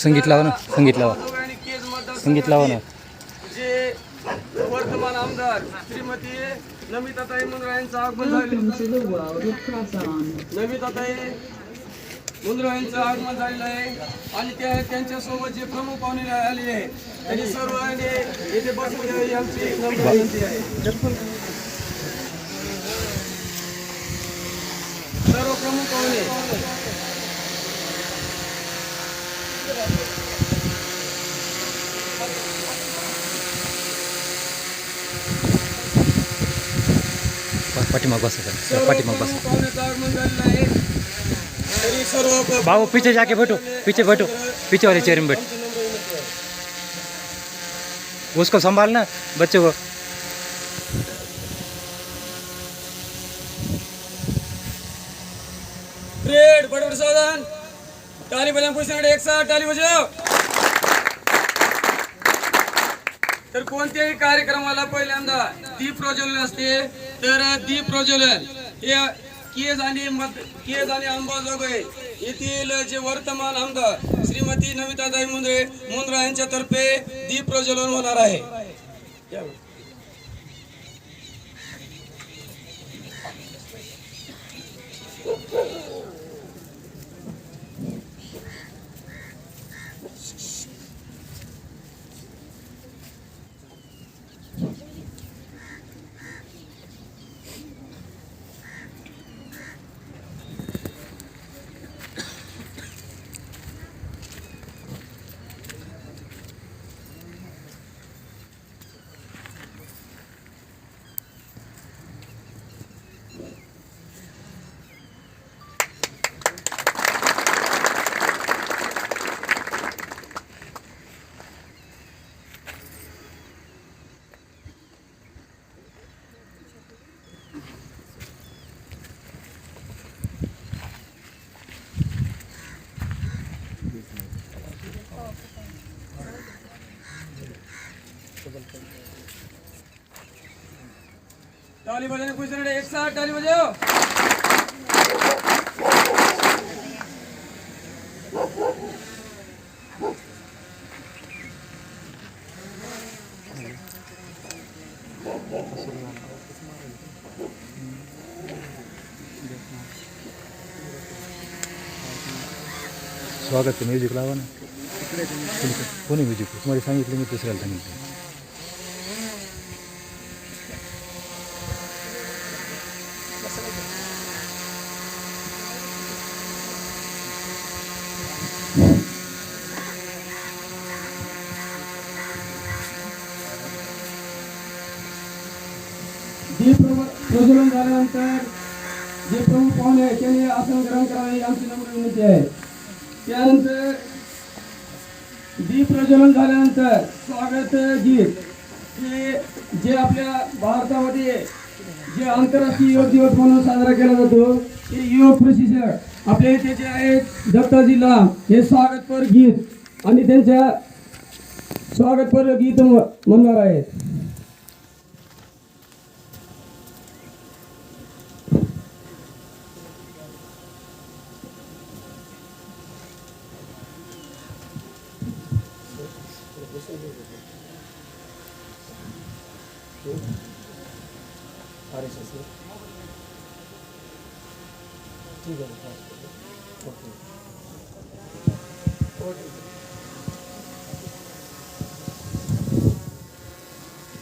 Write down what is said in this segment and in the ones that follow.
संगीत लावा ना, संगीत लावा, संगीत लावा ना. जे वर्तमान आमदार श्रीमती नमिताताई मुंद्रा यांचं आगमन झालेलं आहे आणि त्यांच्यासोबत जे प्रमुख पाहुणे आले आहे त्यांनी सर्वांनी येथे बसून घ्यावी आमची नम्र विनंती आहे. सर्व प्रमुख पाहुणे पाठीमाग बसा सर, पाठीमाग बसा. पाहुण्याचं आगमन झालेलं आहे. तरी सर्व भाऊ पीछे जाके बैठो, पीछे बैठो, पीछे वाले चेयर में बैठो. उसको संभालना बच्चे को. परेड बड़े सावधान ताली बजाओ पुष्पांजली एक साथ ताली बजाओ. तर कोणत्याही कार्यक्रमाला पहिल्यांदा दीप प्रज्वलन असते. तर दीप प्रज्वलन हे केज आणि अंबाजोगाई येथील जे वर्तमान आमदार श्रीमती नमिताताई मुंद्रा यांच्यातर्फे दीप प्रज्वलन होणार आहे. ताली बजाने पुष्पांजली एक साथ ताली बजाओ. स्वागत म्युझिक लावा ना. कोणी म्युझिक तुम्हाला सांगितलं, मी दुसऱ्याला सांगितलं. दीप प्रज्वलन झाल्यानंतर जे प्रमुख पाहुणे आहेत त्यांनी आसन ग्रहण करावे आमची नम्र विनंती आहे. त्यानंतर दीप प्रज्वलन झाल्यानंतर स्वागत गीत जे आपल्या भारतामध्ये जे आंतरराष्ट्रीय योग दिवस म्हणून साजरा केला जातो ते योग प्रशिक्षक आपल्या इथे जे आहेत दत्ताजी लांब हे स्वागतपर गीत आणि त्यांच्या स्वागतपर गीत म्हणणार आहेत.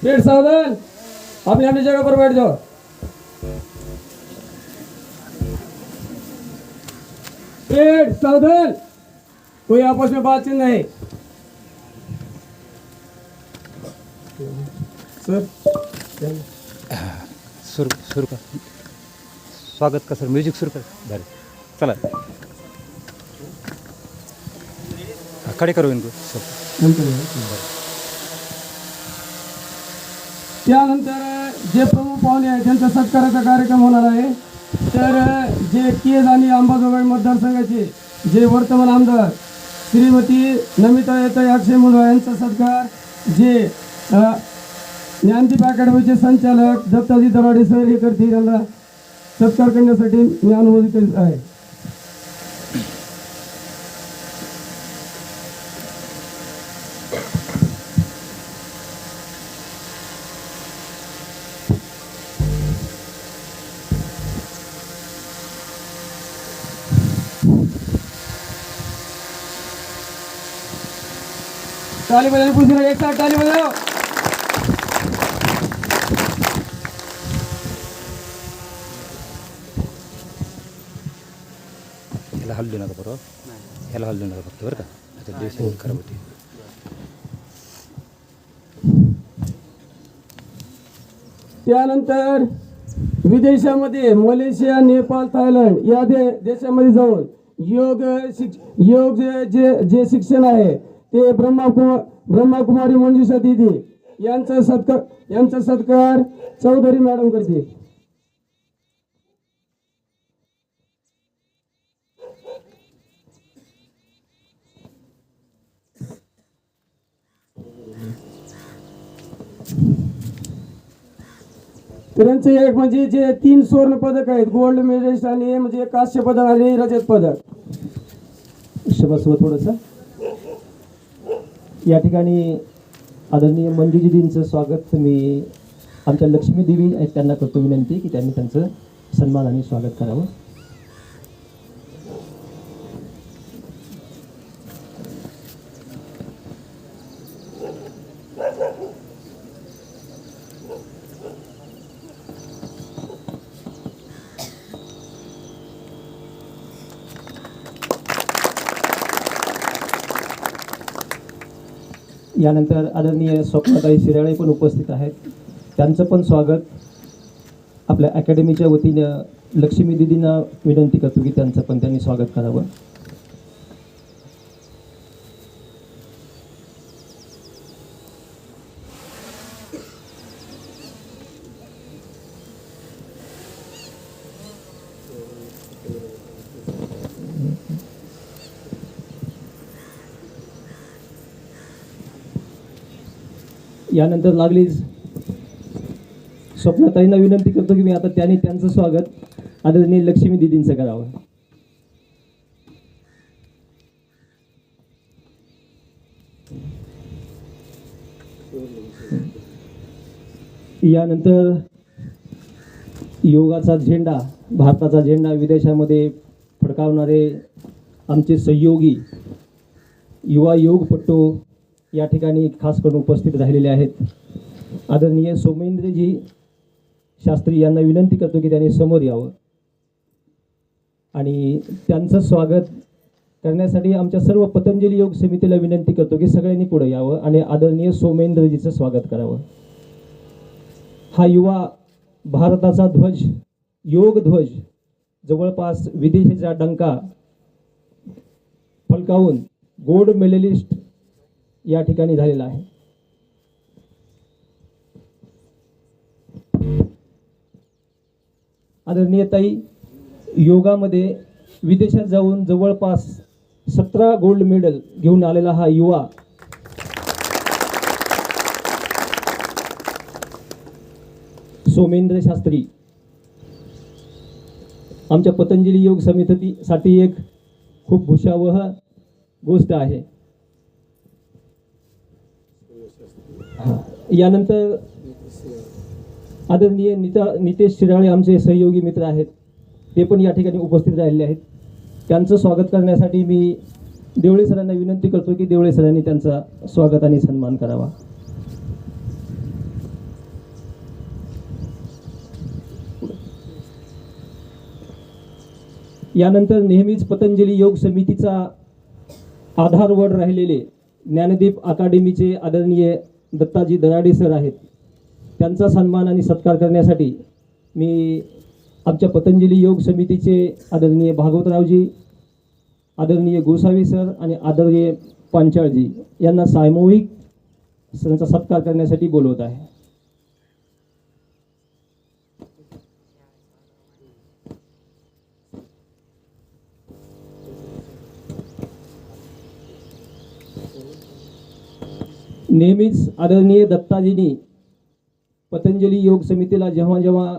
पेड़ सावधान, अपनी अपनी जगह पर बैठ जाओ. पेड़ सावधान, कोई आपस में बातचीत नहीं. सर सुरू कर. स्वागत का सर, म्युझिक सुरू कर. बरं चला, खडे करू इनको सर. त्यानंतर जे प्रमुख पाहुणे आहेत त्यांचा सत्काराचा कार्यक्रम होणार आहे. तर जे केज आणि अंबाजोगाई मतदारसंघाचे जे वर्तमान आमदार श्रीमती नमिताताई अक्षय मुंद्रा यांचा सत्कार जे ज्ञानदीप अकॅडमीचे संचालक दत्ताजी दराडे सर हे करतील. त्यांना सत्कार करण्यासाठी मी अनुमोदित करीत आहे. ताली बजाने पूछ रहे, एक साथ ताली बजाओ. ह्याला हलू नका बरोबर, ह्याला हलू नका फक्त बरं का, आता ड्रेस खराब होती. त्यानंतर विदेशामध्ये मलेशिया, नेपाळ, थायलंड या देशामध्ये जाऊन योग जे शिक्षण आहे ते ब्रह्माकुमारी मंजुषा दीदी यांचा सत्कार चौधरी मॅडम करते. त्यांचे एक म्हणजे जे 3 सुवर्ण पदक आहेत, गोल्ड मेडलिस्ट आणि म्हणजे कांस्य पदक आणि रजत पदक. शबासोबत थोडंसं या ठिकाणी आदरणीय मंजूजींचं स्वागत मी आमच्या लक्ष्मी देवी आहेत त्यांना करतो विनंती की त्यांनी त्यांचं सन्मान आणि स्वागत करावं. यानंतर आदरणीय स्वप्नताई शिराळे पण उपस्थित आहेत, त्यांचं पण स्वागत आपल्या अकॅडमीच्या वतीनं लक्ष्मी दिदींना विनंती करतो की त्यांचं पण त्यांनी स्वागत करावं. यानंतर लागलीच स्वप्नताईंना विनंती करतो की मी आता त्यांनी त्यांचं स्वागत आदरणीय लक्ष्मी दिदींचं करावं. यानंतर योगाचा झेंडा, भारताचा झेंडा विदेशामध्ये फडकावणारे आमचे सहयोगी युवा योगपटू या ठिकाणी खास करून उपस्थित राहिलेले आहेत. आदरणीय सोमेंद्रजी शास्त्री यांना विनंती करतो की त्यांनी समोर यावं आणि त्यांचं स्वागत करण्यासाठी आमच्या सर्व पतंजली योग समितीला विनंती करतो की सगळ्यांनी पुढे यावं आणि आदरणीय सोमेंद्रजीचं स्वागत करावं. हा युवा भारताचा ध्वज, योग ध्वज जवळपास विदेशीचा डंका फलकावून गोल्ड मेडलिस्ट या ठिकाणी झालेला आहे. आदरणीय ताई, योगामध्ये विदेशात जाऊन जवळपास 17 गोल्ड मेडल घेऊन आलेला हा युवा सोमेंद्र शास्त्री आमच्या पतंजली योग समितीसाठी एक खूप भूषावह गोष्ट आहे. यानंतर आदरणीय नितेश शिराळे आमचे सहयोगी मित्र आहेत, ते पण या ठिकाणी उपस्थित राहिलेले आहेत. त्यांचं स्वागत करण्यासाठी मी देवळे सरांना विनंती करतो की देवळे सरांनी त्यांचा स्वागत आणि सन्मान करावा. यानंतर नेहमीच पतंजली योग समितीचा आधारवड राहिलेले ज्ञानदीप अकादमीचे आदरणीय दत्ताजी दराडे सर आहेत. त्यांचा सन्मान आणि सत्कार करण्यासाठी मी आमच्या पतंजली योग समितीचे आदरणीय भागवतरावजी, आदरणीय गोसावी सर आणि आदरणीय पांचाळजी यांना सामूहिक त्यांचा सत्कार करण्यासाठी बोलवत आहे. नेहमीच आदरणीय दत्ताजींनी पतंजली योग समितीला जेव्हा जेव्हा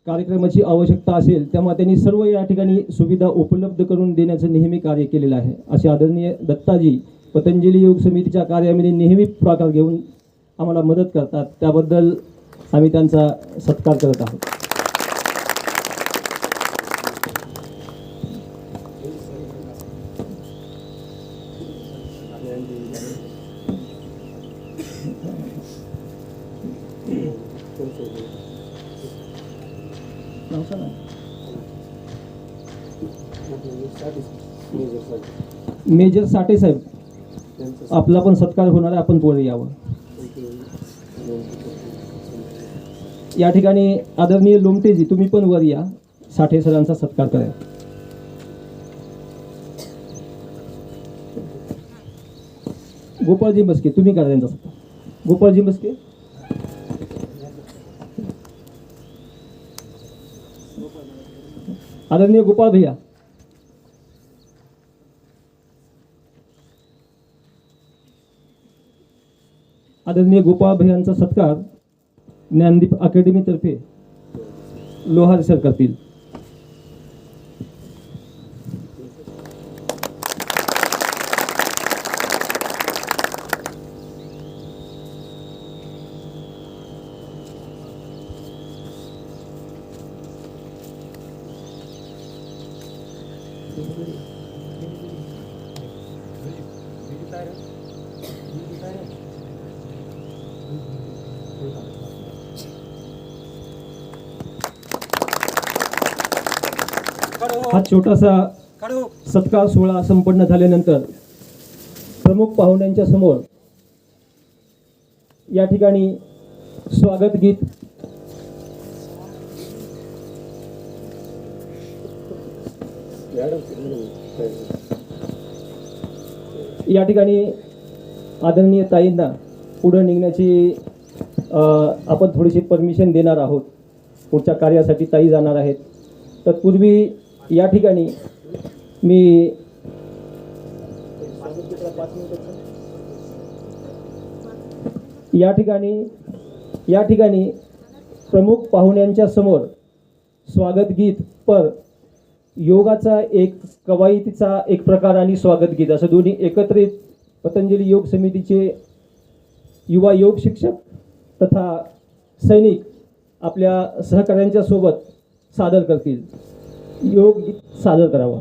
कार्यक्रमाची आवश्यकता असेल तेव्हा त्यांनी सर्व या ठिकाणी सुविधा उपलब्ध करून देण्याचं नेहमी कार्य केलेलं आहे. असे आदरणीय दत्ताजी पतंजली योग समितीच्या कार्यामध्ये नेहमी पुढाकार घेऊन आम्हाला मदत करतात, त्याबद्दल आम्ही त्यांचा सत्कार करत आहोत. मेजर साठे साहेब, आपला पण सत्कार होणार आहे, आपण पुढे यावं. या ठिकाणी आदरणीय लोमटेजी, तुम्ही पण वर या, साठे सरांचा सत्कार करा. गोपाळजी मस्के, तुम्ही करा त्यांचा सत्कार. गोपाळजी मस्के, आदरणीय गोपाळ भैया. आदरणीय गोपाळ भैयांचा सत्कार ज्ञानदीप अकॅडमीतर्फे लोहार सर करतील. हा छोटासा सत्कार सोहळा संपन्न झाल्यानंतर प्रमुख पाहुण्यांच्या समोर या ठिकाणी स्वागत गीत या ठिकाणी आदरणीय ताईंना पुढे निघण्याची आपण थोडीशी परमिशन देणार आहोत. पुढच्या कार्यासाठी ताई जाणार आहेत. तत्पूर्वी या ठिकाणी मी या ठिकाणी प्रमुख पाहुण्यांच्या समोर स्वागत गीत पर योगाचा एक कवायतीचा एक प्रकार आणि स्वागत गीत असं दोन्ही एकत्रित पतंजली योग समितीचे युवा योग शिक्षक तथा सैनिक आपल्या सहकाऱ्यांच्या सोबत सादर करतील. योग गीत सादर करावा.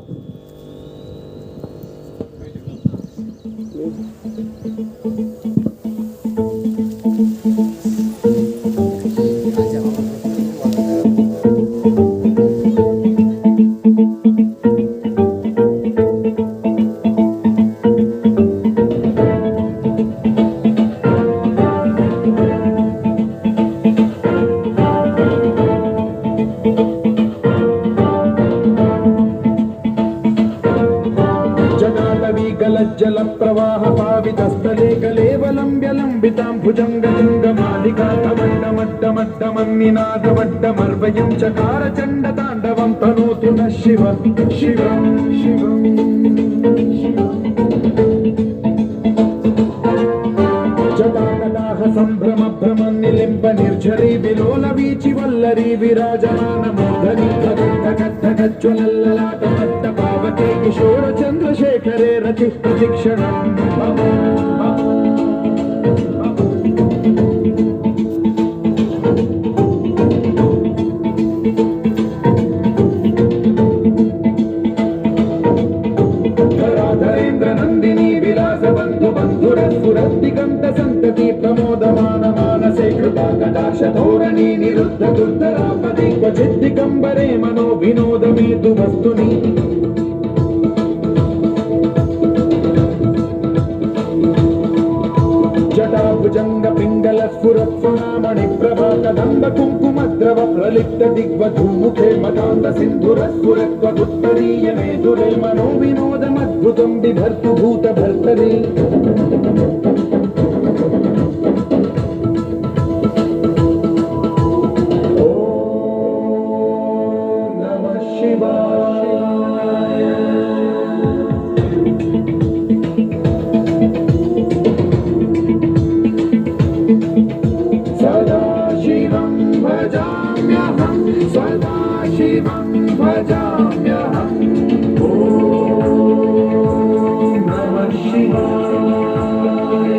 जल प्रवाह पावितस्थले कलेवलंब्य लंबितां भुजंगलिंगमालिका तमड्डमड्डमड्डमन्निनादमड्डमर्वयं चकार चण्ड ताण्डवं तनोतु नः शिव शिवं शिवं जटाकटाह सम्भ्रम भ्रमन् निलिम्ब निर्झरी विलोल वीचि वल्लरी विराजमान मूर्धनि ज्वलल्ललाटमट्ट पावके किशोर चन्द्रशेखरे रति प्रशिक्षणम् नंदिनी विलास बंधु बंधुरस्फुरद्दिगंत संतति प्रमोदमान मानसे कृपा कटाक्ष धोरणी निरुद्ध दुर्धरापति क्वचित् दिगंबरे मनो विनोदमेतु वस्तुनि जटाभुजंग पिंगल स्फुरत्सुनामणि प्रभा कदंब कुंकुमद्रव प्रलिप्त दिग्वधूमुखे मदान्ध सिन्धुरस्फुरत्वदुत्तरीय मेधुरे मनो विनोदमद्भुतं बिभर्तु भूतभर्तरि ॐ नमः शिवाय सदाशिवं भजाम्यहं सदाशिवं भजाम्यहम् ॐ नमः शिवाय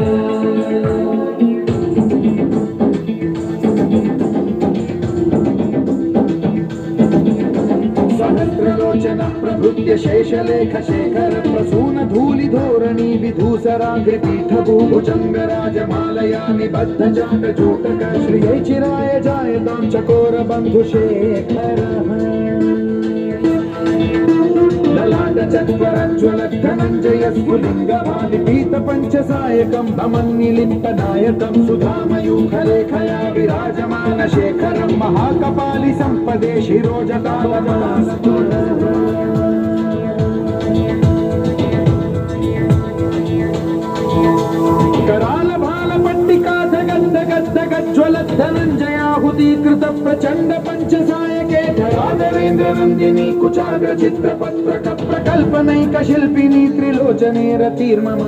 विधूसराग्रि पीठभूभुजङ्गराजमालयानि बद्धजाटचूटक श्रियै चिराय जायतां चकोरबन्धुशेखरः ललाटचत्वरज्ज्वलद्धनञ्जयस्फुलिङ्गभानि पीतपञ्चसायकं नमन्निलिप्तनायकं सुधामयूखलेखया विराजमानशेखरं महाकपालि सम्पदे शिरोजतालमास्तु कराल भाल पट्टिका धगद् धगद् ज्वलद्धनञ्जयाहुतीकृत प्रचण्ड पञ्चसायके धराधरेन्द्र नन्दिनी कुचाग्र चित्रपत्रक प्रकल्पनैक शिल्पिनी त्रिलोचने रतिर्मम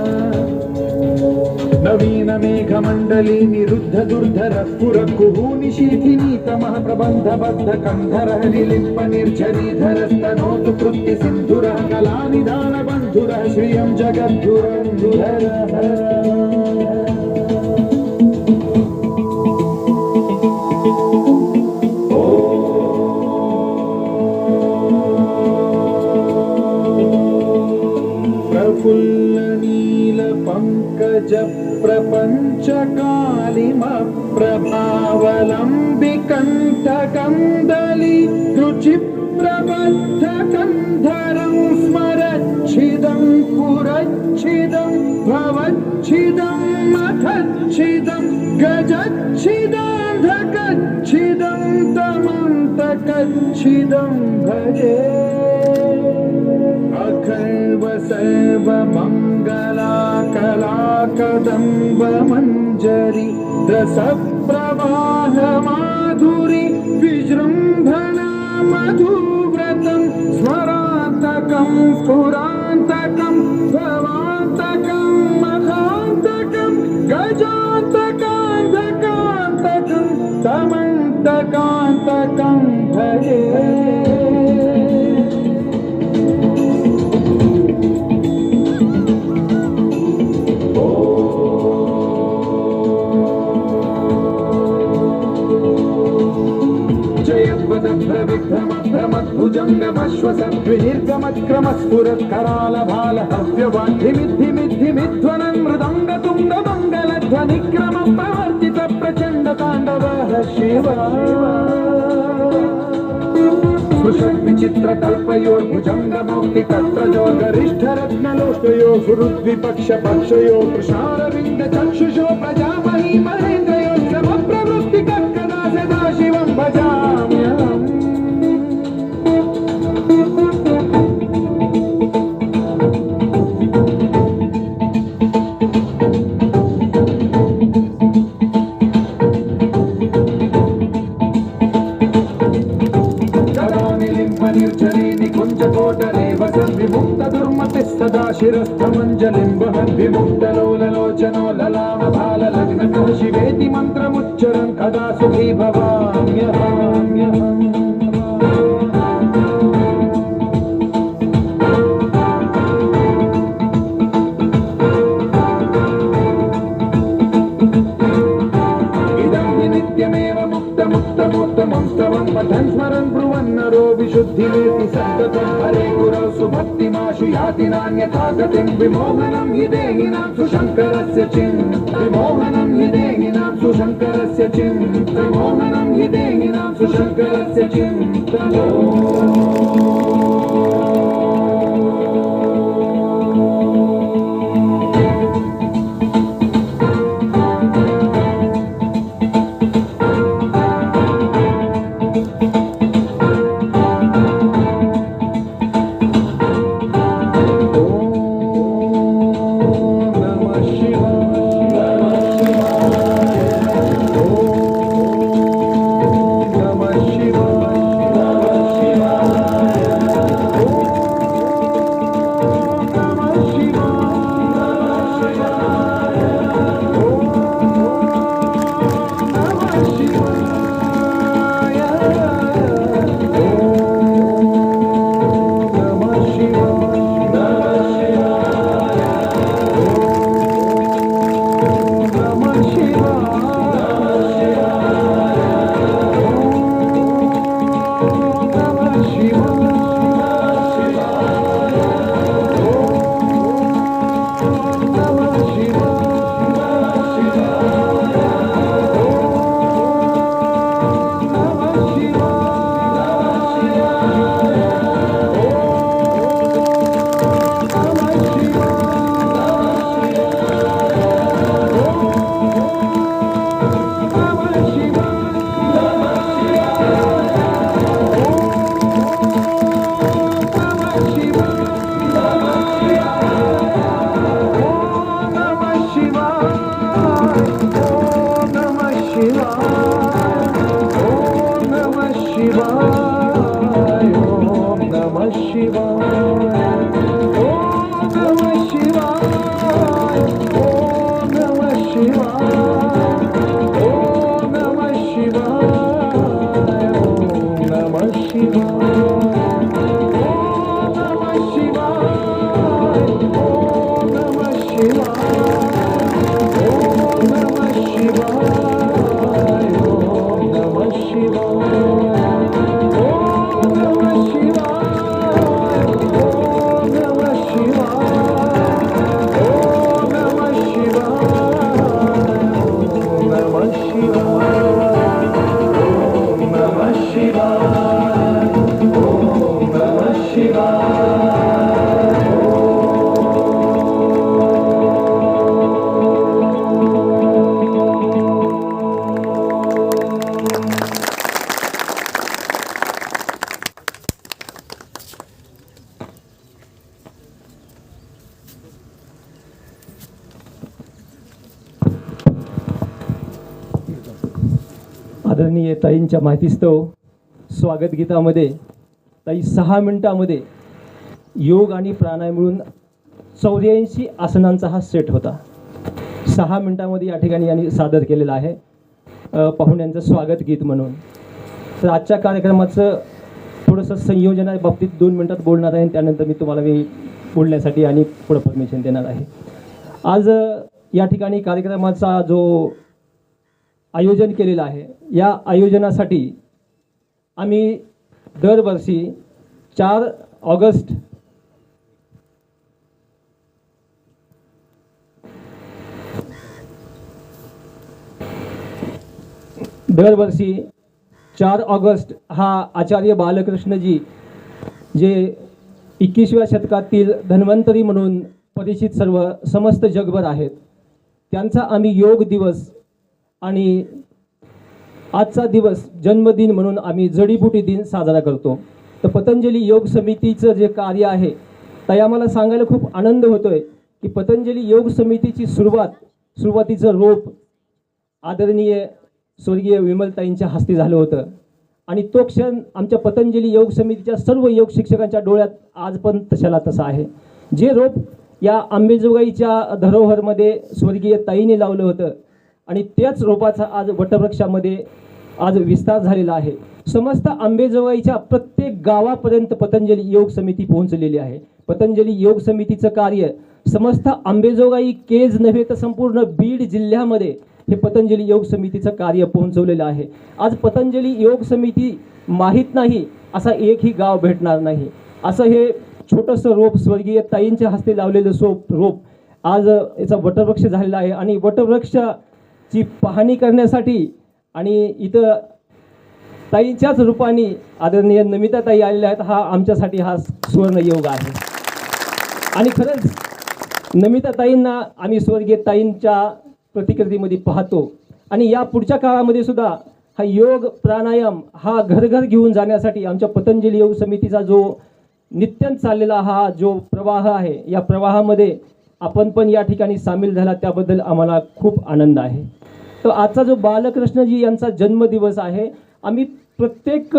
नवीन मेघमण्डली निरुद्ध दुर्धर पुरकुहूनि शीथिनी तमः प्रबन्ध बद्ध कन्धरः निलिम्प निर्झरीधर स्तनोतु कृत्य सिन्धुरः कलानिधान बन्धुरः श्रियं जगद्धुरन्धुरः प्रफुल्लनीलपङ्कज प्रपञ्चकालिमप्रभावलम्बिकण्ठकन्दली रुचिप्रबद्धकन्धरं स्मरच्छिदं पुरच्छिदं भवच्छिदं मथच्छिदं गजच्छिदान्धकच्छिदं तमन्तकच्छिदं भजे अखर्व सर्वमङ्गलाकलाकदम्ब मञ्जरी रसप्रवाह माधुरी विजृम्भणा मधुव्रतं स्मरान्तकं पुरान्तकं भवान्तकं महान्तकं गजान्तकान्तकान्तकं तमन्तकान्तकं भजे भ्रमद्भुजङ्गमश्वसद्विनिर्गमत्क्रमस्फुरत्करालभालहव्यवाद्धिमिद्धिमिद्धिमिध्वनन् मृदङ्गतुङ्गमङ्गलध्वनिक्रम प्रवर्तित प्रचण्ड ताण्डवः शिव स्पृशद्विचित्रकल्पयोर्भुजङ्गमौक्तिकत्रयो गरिष्ठरत्नलोष्टयो सुहृद्विपक्षपक्षयो कृशारविन्दचक्षुषो प्रजामहि महेन्द्रयो श्रमप्रवृत्तिकर्कदा सदा शिवं भजाम्यहम् सदा शिरस्थमञ्जलिं वहन् विमुक्तलोललोचनो ललामभाललग्नकः शिवेति मन्त्रमुच्चरन् कदा सुखी भवाम्यहम् इदं हि नित्यमेव मुक्तमुत्तमोत्तमं स्तवं पठन् स्मरन् ब्रुवन्नरो विशुद्धिमेति सन्ततं हरे गुरौ सुभक्तिमाशु याति नान्यथा गतिं विमोहनं हि देहिनां सुशङ्करस्य चिन् विमोहनं हि देहिनां सुशङ्करस्य चिन् विमोहनं हि देहिनां सुशङ्करस्य चिन् आदरणीय ताईंच्या माहितीस्तव स्वागत गीतामध्ये ताई 6 मिनिटामध्ये योग आणि प्राणायाम मिळून 84 आसनांचा हा सेट होता. 6 मिनिटामध्ये या ठिकाणी यांनी सादर केलेला आहे पाहुण्यांचं स्वागत गीत म्हणून. तर आजच्या कार्यक्रमाचं थोडंसं संयोजना बाबतीत 2 मिनिटात बोलणार आहे, त्यानंतर तुम्हाला बोलण्यासाठी आणि पुढं परमिशन देणार आहे. आज या ठिकाणी कार्यक्रमाचा जो आयोजन केलेलं आहे, या आयोजनासाठी आम्ही दरवर्षी 4 ऑगस्ट हा आचार्य बालकृष्णजी जे 21व्या शतकातील धन्वंतरी म्हणून परिचित समस्त जगभर आहेत, त्यांचा आम्ही योग दिवस आणि आजचा दिवस जन्मदिन म्हणून आम्ही जडीबुटी दिन साजरा करतो. तर पतंजली योग समितीचं जे कार्य आहे ते आम्हाला सांगायला खूप आनंद होतोय की पतंजली योग समितीची सुरुवातीचं रोप आदरणीय स्वर्गीय विमलताईंच्या हस्ते झालं होतं आणि तो क्षण आमच्या पतंजली योग समितीच्या सर्व योग शिक्षकांच्या डोळ्यात आज पण तशाला तसा आहे. जे रोप या अंबेजोगाईच्या धरोहरमध्ये स्वर्गीय ताईने लावलं होतं आणि त्याच रोपाचा आज वटवृक्षामध्ये आज विस्तार झालेला आहे. समस्त अंबेजोगाईच्या प्रत्येक गावापर्यंत पतंजली योग समिती पोहोचलेली आहे. पतंजली योग समितीचं कार्य समस्त अंबेजोगाई केज नव्हे तर संपूर्ण बीड जिल्ह्यामध्ये हे पतंजली योग समितीचं कार्य पोहोचवलेलं आहे. आज पतंजली योग समिती माहीत नाही असा एकही गाव भेटणार नाही. असं हे छोटंसं रोप स्वर्गीय ताईंच्या हस्ते लावलेलं रोप आज याचा वटवृक्ष झालेला आहे आणि वटवृक्षाची पाहणी करण्यासाठी आणि इथं ताईंच्याच रूपाने आदरणीय नमिता ताई आलेल्या आहेत. हा आमच्यासाठी हा सुवर्ण योग आहे आणि खरंच नमिता ताईंना आम्ही स्वर्गीय ताईंच्या प्रतिकृतीमध्ये पाहतो आणि या पुढच्या काळामध्ये सुद्धा हा योग प्राणायाम हा घर घेऊन जाण्यासाठी आमच्या पतंजली योग समितीचा जो नित्यान चाललेला हा जो प्रवाह आहे, या प्रवाहामध्ये आपण पण या ठिकाणी सामील झाला, त्याबद्दल आम्हाला खूप आनंद आहे. तर आजचा जो बालकृष्णजी यांचा जन्मदिवस आहे, आम्ही प्रत्येक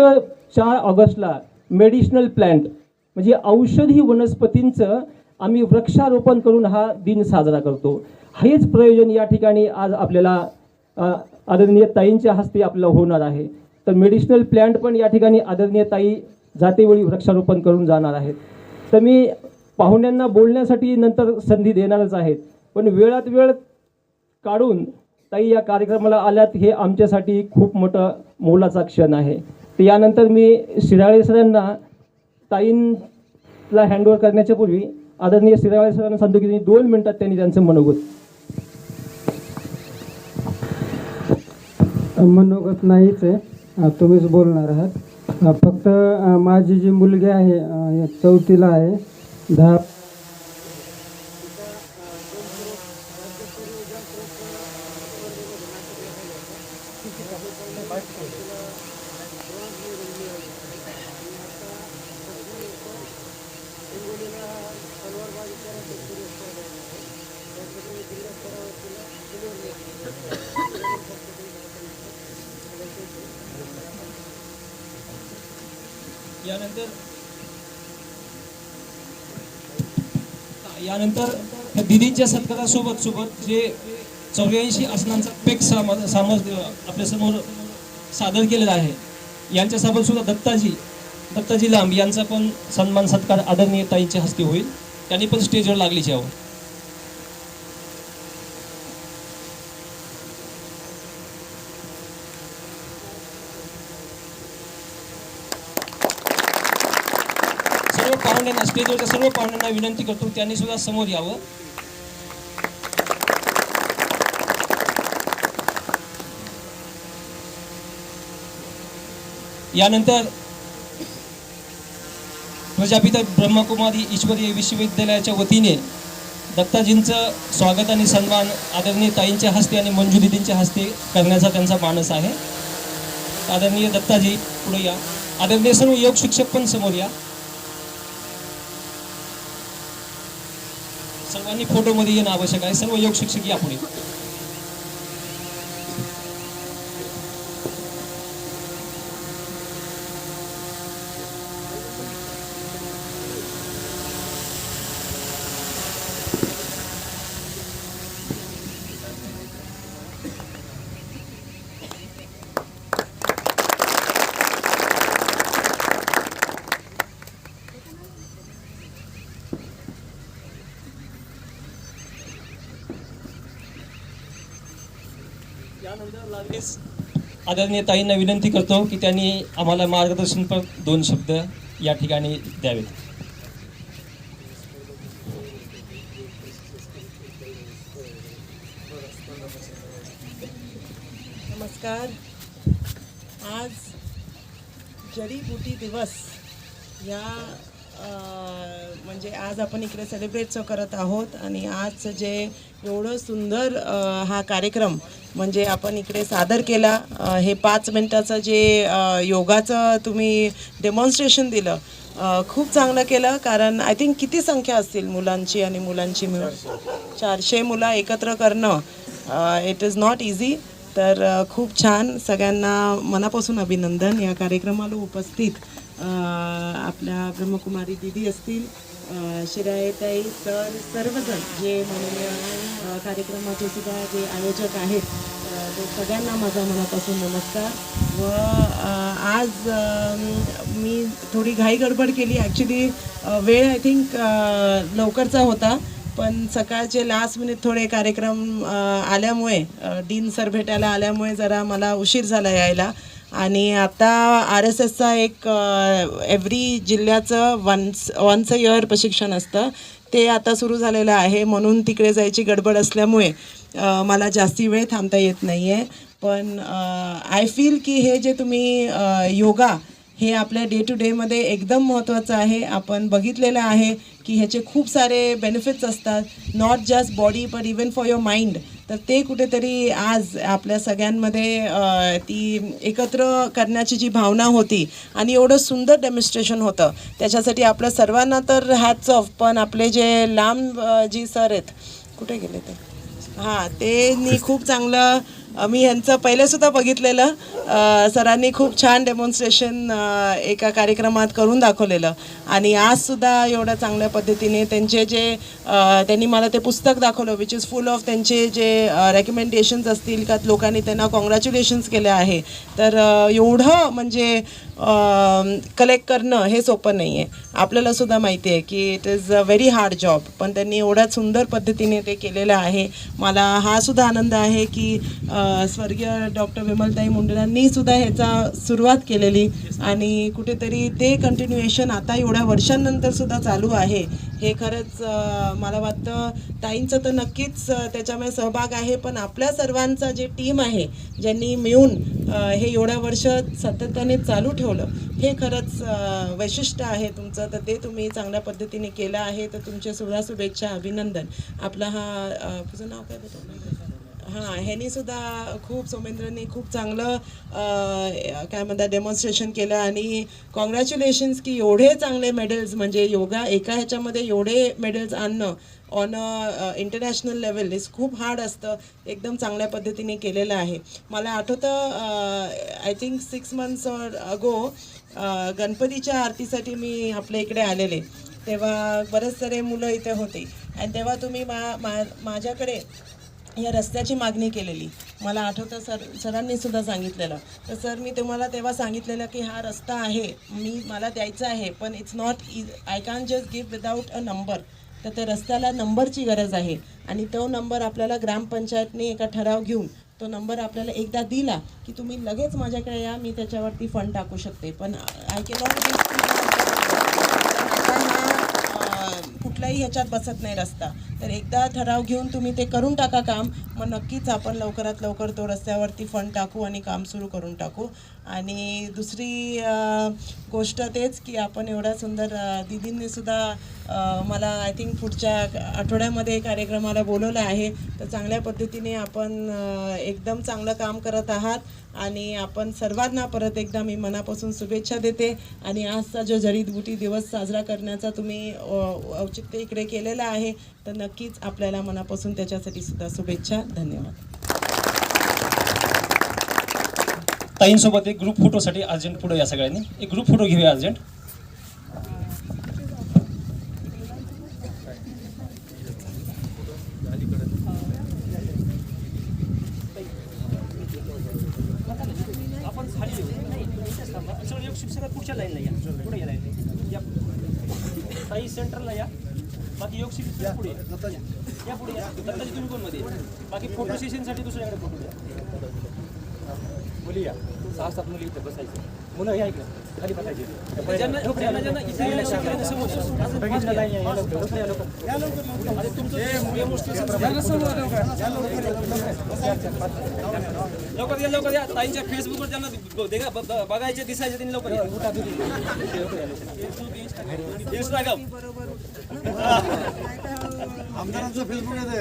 4 ऑगस्टला मेडिसिनल प्लांट म्हणजे औषधी वनस्पतींचं आम्ही वृक्षारोपण करून हा दिन साजरा करतो. हेच प्रयोजन या ठिकाणी आज आपल्याला आदरणीय ताईंच्या हस्ते आपल्याला होणार आहे. तर मेडिसिनल प्लांट पण या ठिकाणी आदरणीय ताई जातेवेळी वृक्षारोपण करून जाणार आहेत. तर मी पाहुण्यांना बोलण्यासाठी नंतर संधी देणारच आहेत, पण वेळात वेळ काढून ताई या कार्यक्रमाला आल्यात हे आमच्यासाठी खूप मोठं मोलाचा क्षण आहे. तर यानंतर मी शिराळे सरांना ताईंला हँडओव्हर करण्याच्या पूर्वी आदरणीय शिराळे सरांना सांगतो की 2 मिनिटात त्यांनी त्यांचं मनोगत नाहीच आहे, तुम्हीच बोलणार आहात. फक्त माझी जी मुलगी आहे 4थीला आहे, 10 यानंतर दिदींच्या सत्कारासोबत जे 84 आसनांचा पेक आपल्यासमोर सादर केलेला आहे, यांच्यासोबत सुद्धा दत्ताजी लांब यांचा पण सन्मान सत्कार आदरणीय ताईंच्या हस्ते होईल. त्यांनी पण स्टेजवर लागलीच यावं. स्टेजवरच्या सर्व पाहुण्यांना विनंती करतो त्यांनी सुद्धा समोर यावं. यानंतर प्रजापिता ब्रह्मकुमारी ईश्वरीय विश्वविद्यालयाच्या वतीने दत्ताजींचं स्वागत आणि सन्मान आदरणीय ताईंच्या हस्ते आणि मंजू दीदींच्या हस्ते करण्याचा त्यांचा मानस आहे. आदरणीय दत्ताजी पुढे या. आदरणीय सर्व योग शिक्षक पण समोर या. सर्वांनी फोटोमध्ये येणं आवश्यक आहे. सर्व योग शिक्षक या पुढे. त्यानंतर लागलीच आदरणीय ताईंना विनंती करतो की त्यांनी आम्हाला मार्गदर्शनपर 2 शब्द या ठिकाणी द्यावेत. नमस्कार. आज जडीबुटी दिवस या म्हणजे आज आपण इकडे सेलिब्रेट करत आहोत आणि आज जे एवढं सुंदर हा कार्यक्रम म्हणजे आपण इकडे सादर केला, हे 5 मिनिटाचं जे योगाचं तुम्ही डेमॉन्स्ट्रेशन दिलं, खूप चांगलं केलं. कारण आय थिंक किती संख्या असतील मुलांची आणि मुलांची मिळून 400 मुलं एकत्र करणं इट इज नॉट इझी. तर खूप छान, सगळ्यांना मनापासून अभिनंदन. या कार्यक्रमाला उपस्थित आपल्या ब्रह्मकुमारी दीदी असतील, शिरायताई सर, सर्वजण जे माननीय कार्यक्रमाचे सुद्धा जे आयोजक आहेत, ते सगळ्यांना माझा मनापासून नमस्कार. व आज मी थोडी घाई गडबड केली. ॲक्च्युली वेळ आय थिंक लवकरचा होता, पण सकाळचे लास्ट मिनिट थोडे कार्यक्रम आल्यामुळे, डीन सर भेटायला आल्यामुळे जरा मला उशीर झाला यायला. आणि आता RSSचा एक एव्हरी जिल्ह्याचं वन्स अ इयर प्रशिक्षण असतं, ते आता सुरू झालेलं आहे. म्हणून तिकडे जायची गडबड असल्यामुळे मला जास्ती वेळ थांबता येत नाही आहे. पण आय फील की हे जे तुम्ही योगा हे आपल्या डे टू डेमध्ये एकदम महत्त्वाचं आहे. आपण बघितलेलं आहे की ह्याचे खूप सारे बेनिफिट्स असतात, not just body but even for your mind. तर ते कुठेतरी आज आपल्या सगळ्यांमध्ये ती एकत्र करण्याची जी भावना होती आणि एवढं सुंदर डेमॉन्स्ट्रेशन होतं, त्याच्यासाठी आपल्या सर्वांना तर हॅट्स ऑफ. पण आपले जे लांब जी सर आहेत, कुठे गेले ते, हां, ते खूप चांगलं, मी ह्यांचं पहिलेसुद्धा बघितलेलं. सरांनी खूप छान डेमॉन्स्ट्रेशन एका कार्यक्रमात करून दाखवलेलं. आणि आजसुद्धा एवढ्या चांगल्या पद्धतीने त्यांचे जे त्यांनी मला ते पुस्तक दाखवलं, विच इज फुल ऑफ त्यांचे जे रेकमेंडेशन्स असतील का, लोकांनी त्यांना कॉंग्रॅच्युलेशन्स केले आहे. तर एवढं म्हणजे कलेक्ट करणं हे सोपं नाही आहे. आपल्यालासुद्धा माहिती आहे की it is a very hard job, पण त्यांनी एवढ्या सुंदर पद्धतीने ते केलेलं आहे. मला हा सुद्धा आनंद आहे की स्वर्गीय डॉक्टर विमलताई मुंडेंनी सुद्धा ह्याचा सुरुवात केलेली आणि कुठेतरी ते कंटिन्युएशन आता एवढ्या वर्षांनंतर सुद्धा चालू आहे. हे खरंच मला वाटतं ताईंचं तर नक्कीच त्याच्यामध्ये सहभाग आहे, पण आपल्या सर्वांचा जे टीम आहे ज्यांनी मिळून हे एवढ्या वर्ष सातत्याने चालू ठेवलं, हे खरंच वैशिष्ट्य आहे तुमचं. तर ते तुम्ही चांगल्या पद्धतीने केलं आहे, तर तुमचे सुद्धा शुभेच्छा, अभिनंदन. आपला हा तुझं नाव काय बघा, हां, ह्यांनीसुद्धा खूप, सोमेंद्रनी खूप चांगलं काय म्हणतात डेमॉन्स्ट्रेशन केलं. आणि कॉंग्रॅच्युलेशन्स की एवढे चांगले मेडल्स, म्हणजे योगा एका ह्याच्यामध्ये एवढे मेडल्स आणणं on a international level is खूप हार्ड असतं. एकदम चांगल्या पद्धतीने केलेलं आहे. मला आठवतं आय थिंक 6 months अगो गणपतीच्या आरतीसाठी मी आपल्या इकडे आलेले, तेव्हा बरेच सारे मुलं इथे होते आणि तेव्हा तुम्ही माझ्याकडे या रस्त्याची मागणी केलेली. मला आठवतं सरांनी सुद्धा सांगितलेलं. तर सर, मी तुम्हाला तेव्हा सांगितलेलं की हा रस्ता आहे, मला द्यायचा आहे, पण it's not I can just give without a number. तर त्या रस्त्याला नंबरची गरज आहे आणि तो नंबर आपल्याला ग्रामपंचायतने एका ठराव घेऊन तो नंबर आपल्याला एकदा दिला की तुम्ही लगेच माझ्याकडे या, मी त्याच्यावरती फंड टाकू शकते. पण आय कॅन नॉट कुठलाही ह्याच्यात बसत नाही रस्ता. तर एकदा ठराव घेऊन तुम्ही ते करून टाका काम, मग नक्कीच आपण लवकरात लवकर तो रस्त्यावरती फंड टाकू आणि काम सुरू करून टाकू. आणि दुसरी गोष्ट तेच की आपण एवढा सुंदर दीदींनी सुद्धा मला आय थिंक पुढच्या आठवड्यामध्ये कार्यक्रमाला बोलवलं आहे. तर चांगल्या पद्धतीने आपण एकदम चांगलं काम करत आहात आणि आपण सर्वांना परत एकदा मी मनापासून शुभेच्छा देते. आणि आजचा जो जडीबुटी दिवस साजरा करण्याचा तुम्ही औचित्य इकडे केलेलं आहे, तर नक्कीच आपल्याला मनापासून त्याच्यासाठी सुद्धा शुभेच्छा. धन्यवाद. ताईंसोबत एक ग्रुप फोटोसाठी अर्जंट पुढे या, सगळ्यांनी एक ग्रुप फोटो घेऊया अर्जंट. आपण शिक्षकात पुढच्या लाईनला या, पुढे या लाईन, ताई सेंटरला या. बाकी योग शिबिर पुढे या पुढे या दत्ताजी तुम्ही कोण मध्ये बाकी फोटो सेशनसाठी दुसऱ्याकडे फोटो द्या मुली या 6-7 मुली इथे बसायचे मुलं या इकडे खाली बसायचे ज्यांना इथे यायला शिकायला समोर अरे तुमचं लवकर या ताईंच्या फेसबुकवर त्यांना बघायचे दिसायचे त्यांनी लवकर या इंस्टाग्राम आमदारांचं फेसबुक येते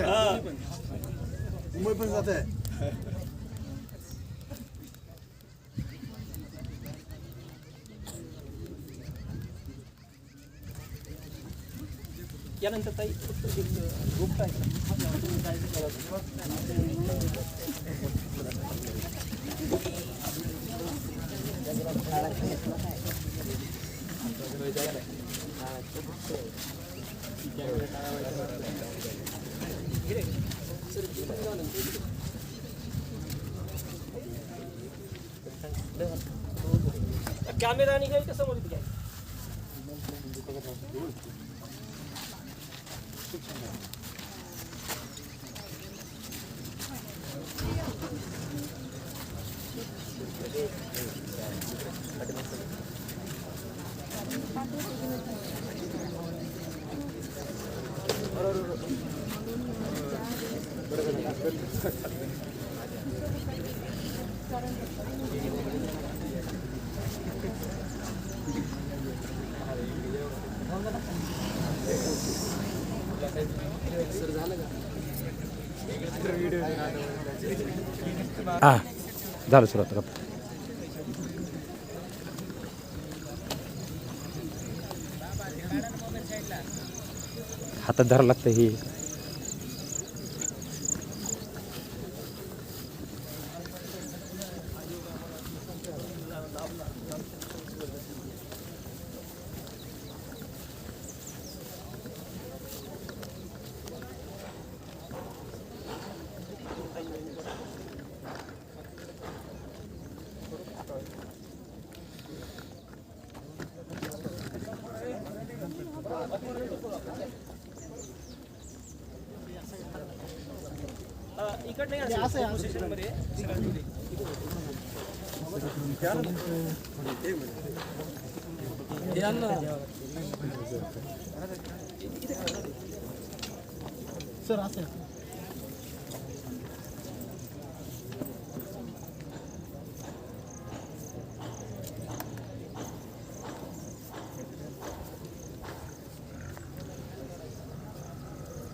मुंबई पण जाते यानंतर ताई ग्रुप आहे कॅमेरा आणि घ्यायचं समोर इथे घ्यायचं हां झालं सुरुवात का हातात धरावं लागतं हे इकडे नाही असं सेशनमध्ये सर असं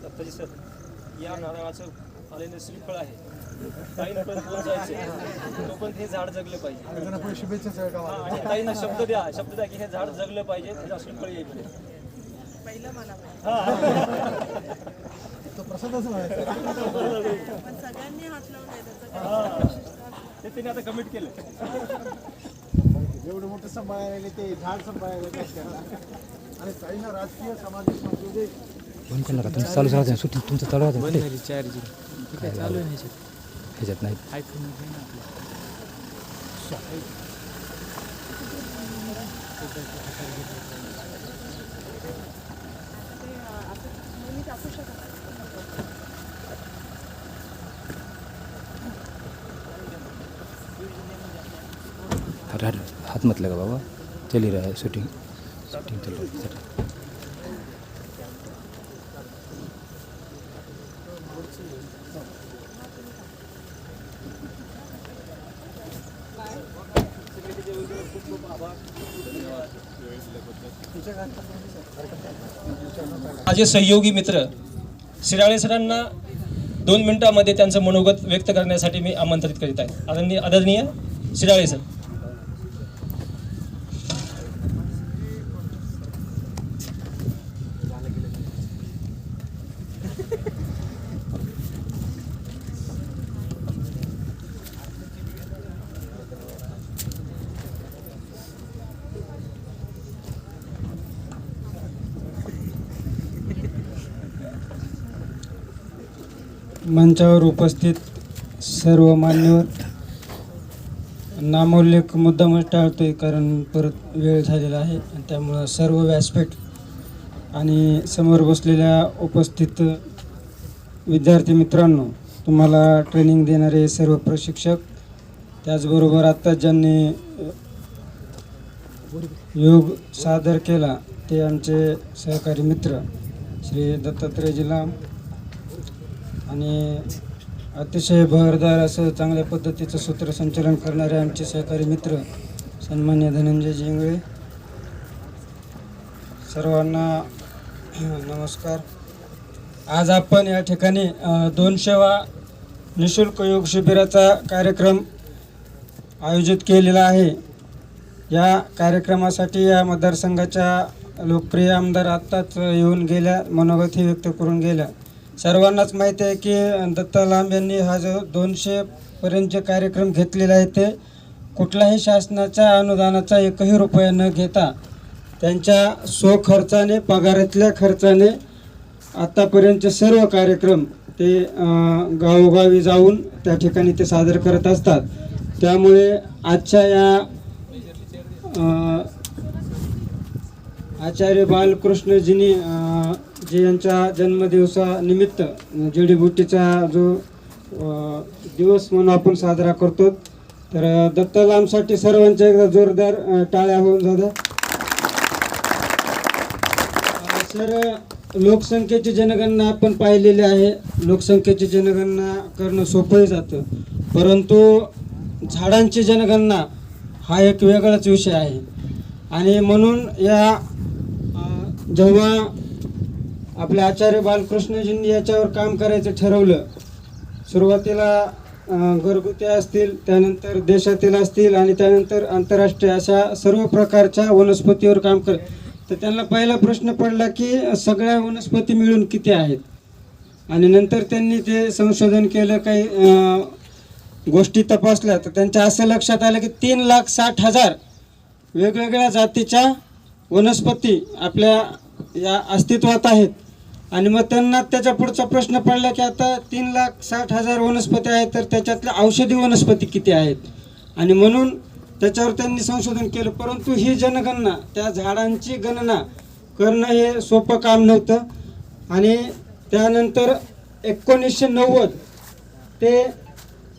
दत्ताजी सर या नारळाचं आलेलं श्रीफळ आहे ताईंपर्यंत पोहोचायचं तोपर्यंत हे झाड जगलं पाहिजे शुभेच्छा आणि ताईंना शब्द द्या की हे झाड जगलं पाहिजे हे श्रीफळ येईल पहिलं मला प्रसादच पण सगळ्यांनी हात लावले त्याचं ते त्यांनी आता कमिट केलं एवढं मोठं सांभाळायला ते झाड सांभाळायला आणि काही राजकीय सामाजिक सांस्कृतिक बंद करू नका तुमचं चालूच राहते शूटिंग तुमचं चालू राहते ह्याच्यात नाही हाथ मत लगा बाबा चल ही रहा है शूटिंग शूटिंग चल रही है माझे सहयोगी मित्र शिराळे सरांना 2 मिनिटांमध्ये त्यांचं मनोगत व्यक्त करण्यासाठी मी आमंत्रित करीत आहे. आदरणीय शिराळे सर. मंचावर उपस्थित सर्व मान्यवर, नामोल्लेख मुद्दामच टाळतोय कारण परत वेळ झालेला आहे आणि त्यामुळं सर्व व्यासपीठ आणि समोर बसलेल्या उपस्थित विद्यार्थी मित्रांनो, तुम्हाला ट्रेनिंग देणारे सर्व प्रशिक्षक, त्याचबरोबर आत्ता ज्यांनी योग सादर केला ते आमचे सहकारी मित्र श्री दत्तात्रयजी लांब, आणि अतिशय बहरदार असं चांगल्या पद्धतीचं सूत्रसंचालन करणारे आमचे सहकारी मित्र सन्मान्य धनंजयजी इंगळे, सर्वांना नमस्कार. आज आपण या ठिकाणी 200वा निशुल्क योग शिबिराचा कार्यक्रम आयोजित केलेला आहे. या कार्यक्रमासाठी या मतदारसंघाच्या लोकप्रिय आमदार आत्ताच येऊन गेल्या, मनोगतही व्यक्त करून गेल्या. सर्वांनाच माहिती आहे की दत्ता लांब यांनी हा जो 200पर्यंत जे कार्यक्रम घेतलेला आहे ते कुठल्याही शासनाच्या अनुदानाचा एकही रुपया न घेता त्यांच्या स्वखर्चाने, पगारातल्या खर्चाने आत्तापर्यंतचे सर्व कार्यक्रम ते गावोगावी जाऊन त्या ठिकाणी ते सादर करत असतात. त्यामुळे आजच्या या आचार्य बालकृष्णजींनी जे यांच्या जन्मदिवसानिमित्त जडीबुटीचा जो दिवस म्हणून आपण साजरा करतो, तर दत्ता लांबसाठी सर्वांच्या एकदा जोरदार टाळ्या होऊन जातात. सर, लोकसंख्येची जनगणना आपण पाहिलेली आहे. लोकसंख्येची जनगणना करणं सोपंही जातं, परंतु झाडांची जनगणना हा एक वेगळाच विषय आहे. आणि म्हणून या जेव्हा आपल्या आचार्य बालकृष्णजींनी याच्यावर काम करायचं ठरवलं, सुरुवातीला घरगुती असतील, त्यानंतर देशातील असतील आणि त्यानंतर आंतरराष्ट्रीय अशा सर्व प्रकारच्या वनस्पतीवर काम कर, तर त्यांना पहिला प्रश्न पडला की सगळ्या वनस्पती मिळून किती आहेत. आणि नंतर त्यांनी ते संशोधन केलं, काही गोष्टी तपासल्या, तर त्यांच्या असं लक्षात आलं की 3,60,000 वेगवेगळ्या जातीच्या वनस्पती आपल्या या अस्तित्वात आहेत. आणि मग त्यांना त्याच्या पुढचा प्रश्न पडला की आता 3,60,000 वनस्पती आहेत, तर त्याच्यातल्या औषधी वनस्पती किती आहेत. आणि म्हणून त्याच्यावर त्यांनी संशोधन केलं. परंतु ही जनगणना, त्या झाडांची गणना करणं हे सोपं काम नव्हतं. आणि त्यानंतर 1990 ते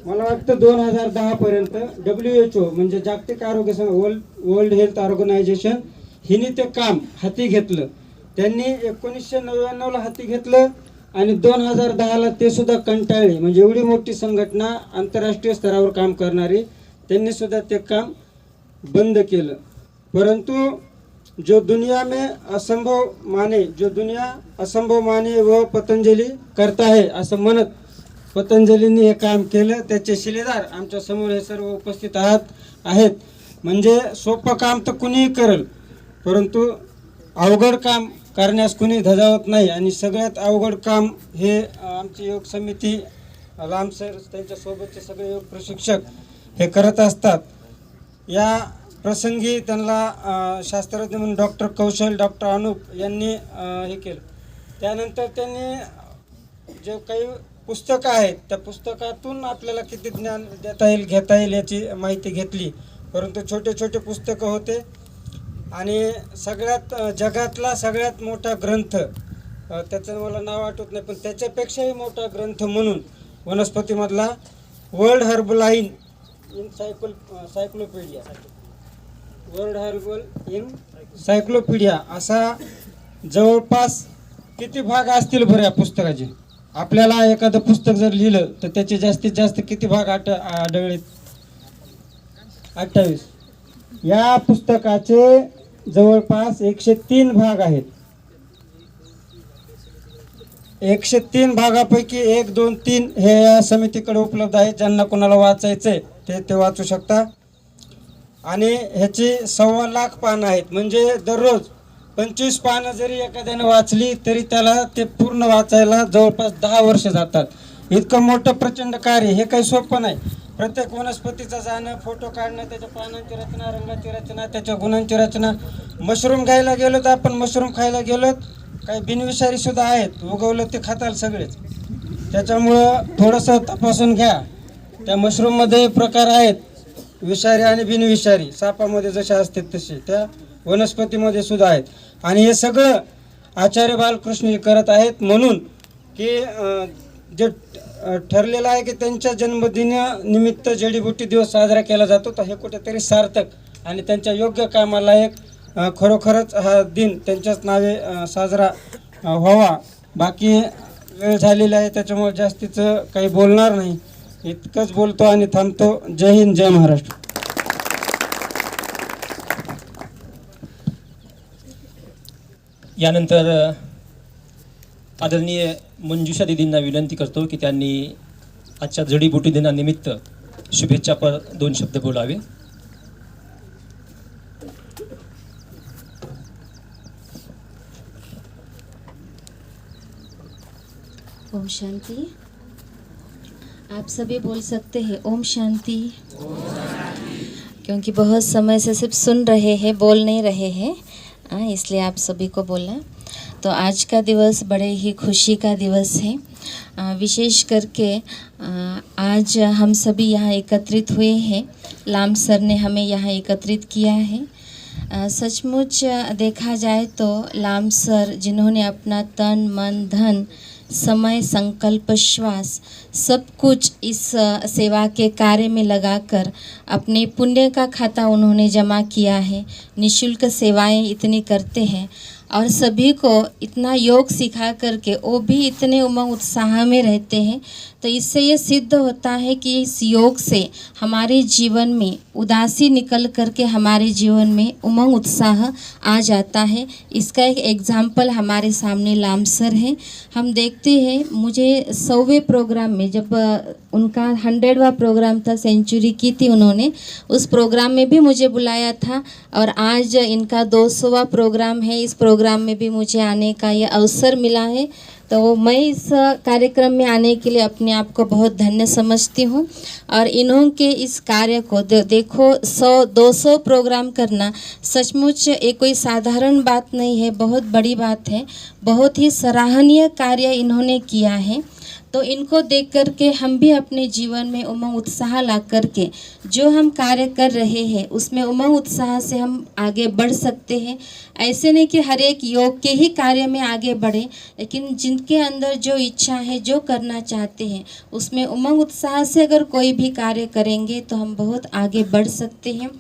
मला वाटतं 2010पर्यंत WHO म्हणजे जागतिक आरोग्य वर्ल्ड हेल्थ ऑर्गनायझेशन हिने ते काम हाती घेतलं. त्यांनी 1999ला हाती घेतलं आणि 2010ला ते सुद्धा कंटाळले. म्हणजे एवढी मोठी संघटना आंतरराष्ट्रीय स्तरावर काम करणारी, त्यांनी सुद्धा ते काम बंद केलं. परंतु जो दुनिया असंभव माने वो पतंजली करता है असं म्हणत पतंजलींनी हे काम केलं. त्याचे शिलेदार आमच्या समोर हे सर्व उपस्थित आहेत. म्हणजे सोपं काम तर कुणीही करेल, परंतु अवघड काम करण्यास कुणी धजावत नाही. आणि सगळ्यात अवघड काम हे आमची योग समिती, लांब सर, त्यांच्यासोबतचे सगळे योग प्रशिक्षक हे करत असतात. या प्रसंगी त्यांना शास्त्रज्ञ म्हणून डॉक्टर कौशल, डॉक्टर अनुप यांनी हे केलं. त्यानंतर त्यांनी जे काही पुस्तकं आहेत त्या पुस्तकातून आपल्याला किती ज्ञान देता येईल, घेता येईल याची माहिती घेतली. परंतु छोटे छोटे पुस्तकं होते. आणि सगळ्यात जगातला सगळ्यात मोठा ग्रंथ, त्याचं मला नाव आठवत नाही, पण त्याच्यापेक्षाही मोठा ग्रंथ म्हणून वनस्पतीमधला वर्ल्ड हर्बलाइन इन्सायक्लोपीडिया असा जवळपास किती भाग असतील बरं या पुस्तकाचे. आपल्याला एखादं पुस्तक जर लिहिलं तर त्याचे जास्तीत जास्त किती भाग आढळले? 28. या पुस्तकाचे जवळपास 103 भाग आहेत. 103 भागापैकी 1, 2, 3 हे या समितीकडे उपलब्ध आहेत. ज्यांना कोणाला वाचायचंय ते वाचू शकता. आणि ह्याची 1.25 लाख पानं आहेत. म्हणजे दररोज 25 पानं जरी एखाद्याने वाचली तरी त्याला ते पूर्ण वाचायला जवळपास 10 वर्ष जातात. इतकं मोठं प्रचंड कार्य, हे काही सोपं नाही. प्रत्येक वनस्पतीचं जाणं, फोटो काढणं, त्याच्या पानांची रचना, रंगाची रचना, त्याच्या गुणांची रचना. मशरूम घ्यायला गेलो तर आपण मशरूम खायला गेलो, काही बिनविषारी सुद्धा आहेत, उगवलं ते खाताल सगळेच. त्याच्यामुळं थोडंसं तपासून घ्या. त्या मशरूममध्ये प्रकार आहेत, विषारी आणि बिनविषारी. सापामध्ये जसे असतात तसे त्या वनस्पतीमध्ये सुद्धा आहेत. आणि हे सगळं आचार्य बालकृष्ण हे करत आहेत, म्हणून की जे ठरलेलं आहे की त्यांच्या जन्मदिनानिमित्त जडीबुटी दिवस साजरा केला जातो, तर हे कुठेतरी सार्थक आणि त्यांच्या योग्य कामाला एक खरोखरच हा दिन त्यांच्याच नावे साजरा व्हावा. बाकी वेळ झालेला आहे, त्याच्यामुळे जास्तीचं काही बोलणार नाही, इतकंच बोलतो आणि थांबतो. जय हिंद, जय महाराष्ट्र. यानंतर आदरणीय मंजुषा दिदींना विनंती करतो की त्यांनी आजच्या जडीबुटी दिनानिमित्त शुभेच्छापर 2 शब्द बोलावे. ओम शांति. आप सभी बोल सकते हैं ओम शांति. क्योंकि बहुत समय से सिर्फ सुन रहे हैं, बोल नहीं रहे हैं, इसलिए आप सभी को बोलना. तो आज का दिवस बड़े ही खुशी का दिवस है. विशेष करके आज हम सभी यहाँ एकत्रित हुए हैं. लाम सर ने हमें यहाँ एकत्रित किया है. सचमुच देखा जाए तो लाम सर, जिन्होंने अपना तन मन धन समय संकल्प श्वास सब कुछ इस सेवा के कार्य में लगाकर अपने पुण्य का खाता उन्होंने जमा किया है. निःशुल्क सेवाएं इतनी करते हैं और सभी को इतना योग सिखा करके वो भी इतने उमंग उत्साह में रहते हैं. तो इससे ये सिद्ध होता है कि इस योग से हमारे जीवन में उदासी निकल करके हमारे जीवन में उमंग उत्साह आ जाता है. इसका एक एग्जाम्पल हमारे सामने लाम सर है. हम देखते हैं, मुझे 100वें प्रोग्राम में, जब उनका 100वां प्रोग्राम था, सेंचुरी की थी उन्होंने, उस प्रोग्राम में भी मुझे बुलाया था. और आज इनका 200वां प्रोग्राम है. इस प्रोग्राम में भी मुझे आने का ये अवसर मिला है. तो मैं इस कार्यक्रम में आने के लिए अपने आप को बहुत धन्य समझती हूँ. और इन्हों के इस कार्य को देखो, 100-200 प्रोग्राम करना सचमुच एक कोई साधारण बात नहीं है, बहुत बड़ी बात है. बहुत ही सराहनीय कार्य इन्होंने किया है. तो इनको देख कर के हम भी अपने जीवन में उमंग उत्साह ला करके जो हम कार्य कर रहे हैं उसमें उमंग उत्साह से हम आगे बढ़ सकते हैं. ऐसे नहीं कि हर एक योग के ही कार्य में आगे बढ़े, लेकिन जिनके अंदर जो इच्छा है, जो करना चाहते हैं, उसमें उमंग उत्साह से अगर कोई भी कार्य करेंगे तो हम बहुत आगे बढ़ सकते हैं.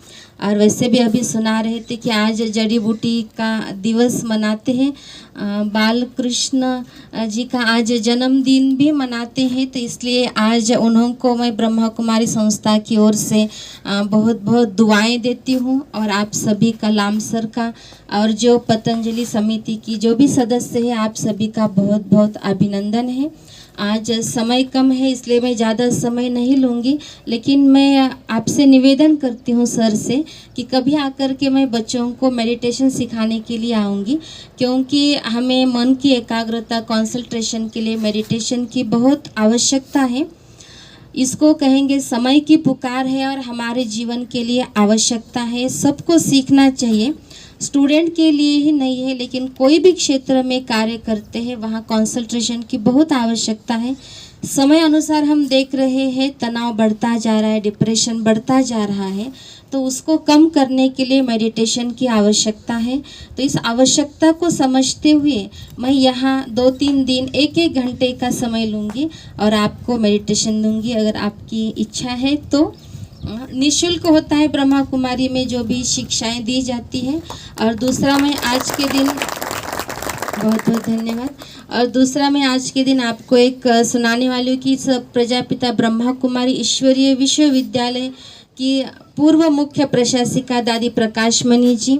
और वैसे भी अभी सुना रहे थे कि आज जड़ी बूटी का दिवस मनाते हैं, बालकृष्ण जी का आज जन्मदिन भी मनाते हैं. तो इसलिए आज उन्हों को मैं ब्रह्मा कुमारी संस्था की ओर से बहुत बहुत दुआएं देती हूँ. और आप सभी का, लाम सर का और जो पतंजलि समिति की जो भी सदस्य है, आप सभी का बहुत बहुत अभिनंदन है. आज समय कम है इसलिए मैं ज़्यादा समय नहीं लूँगी, लेकिन मैं आपसे निवेदन करती हूँ सर से कि कभी आकर के मैं बच्चों को मेडिटेशन सिखाने के लिए आऊँगी. क्योंकि हमें मन की एकाग्रता, कंसंट्रेशन के लिए मेडिटेशन की बहुत आवश्यकता है. इसको कहेंगे समय की पुकार है और हमारे जीवन के लिए आवश्यकता है. सबको सीखना चाहिए. स्टूडेंट के लिए ही नहीं है, लेकिन कोई भी क्षेत्र में कार्य करते हैं वहाँ कंसंट्रेशन की बहुत आवश्यकता है. समय अनुसार हम देख रहे हैं तनाव बढ़ता जा रहा है, डिप्रेशन बढ़ता जा रहा है. तो उसको कम करने के लिए मेडिटेशन की आवश्यकता है. तो इस आवश्यकता को समझते हुए मैं यहाँ 2-3 दिन 1-1 घंटे का समय लूँगी और आपको मेडिटेशन दूँगी. अगर आपकी इच्छा है तो निःशुल्क होता है ब्रह्मा कुमारी में जो भी शिक्षाएं दी जाती हैं. और दूसरा, मैं आज के दिन, बहुत बहुत धन्यवाद. और दूसरा, मैं आज के दिन आपको एक सुनाने वाली हूँ कि प्रजापिता ब्रह्मा कुमारी ईश्वरीय विश्वविद्यालय की पूर्व मुख्य प्रशासिका दादी प्रकाशमणि जी,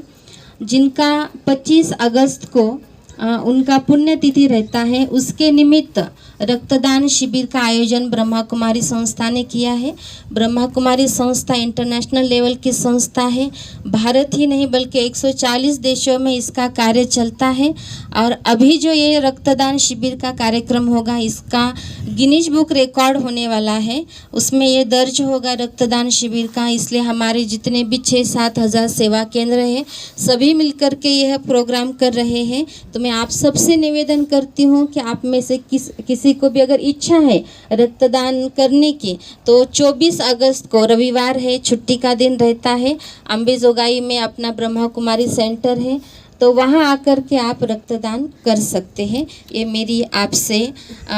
जिनका 25 अगस्त को उनका पुण्यतिथि रहता है, उसके निमित्त रक्तदान शिविर का आयोजन ब्रह्मा कुमारी संस्था ने किया है. ब्रह्मा कुमारी संस्था इंटरनेशनल लेवल की संस्था है. भारत ही नहीं बल्कि 140 देशों में इसका कार्य चलता है. और अभी जो ये रक्तदान शिविर का कार्यक्रम होगा, इसका गिनीज बुक रिकॉर्ड होने वाला है. उसमें ये दर्ज होगा रक्तदान शिविर का. इसलिए हमारे जितने भी 6-7 हज़ार सेवा केंद्र हैं, सभी मिलकर के यह प्रोग्राम कर रहे हैं. तो मैं आप सबसे निवेदन करती हूँ कि आप में से किसी को भी अगर इच्छा है रक्तदान करने की, तो 24 अगस्त को रविवार है, छुट्टी का दिन रहता है. अम्बेजोगाई में अपना ब्रह्मा कुमारी सेंटर है. तो वहाँ आकर के आप रक्तदान कर सकते हैं। ये मेरी आपसे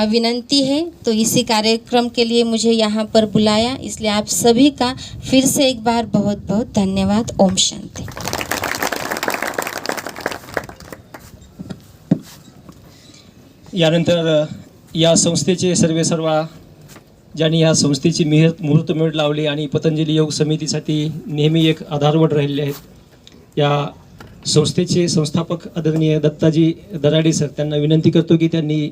विनंती है। तो इसी कार्यक्रम के लिए मुझे यहाँ पर बुलाया, इसलिए आप सभी का फिर से एक बार बहुत बहुत धन्यवाद। ओम शांति। यानंतर या संस्थेचे सर्वेसर्वा ज्यांनी या संस्थेची मुहूर्तमेढ लावली आणि पतंजली योग समितीसाठी नेहमी एक आधारवड राहिलेले आहेत, या संस्थेचे संस्थापक आदरणीय दत्ताजी दराडे सर, त्यांना विनंती करतो की त्यांनी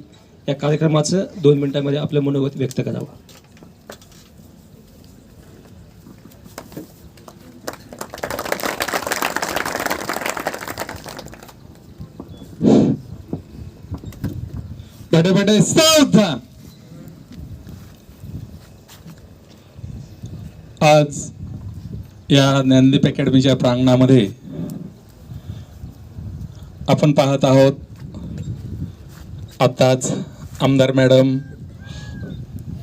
या कार्यक्रमाचं 2 मिनिटांमध्ये आपलं मनोगत व्यक्त करावं. बड़े बड़े सावधान. आज या ज्ञानदीप अकॅडमीच्या प्रांगणामध्ये आपण पाहत आहोत, आत्ताच आमदार मॅडम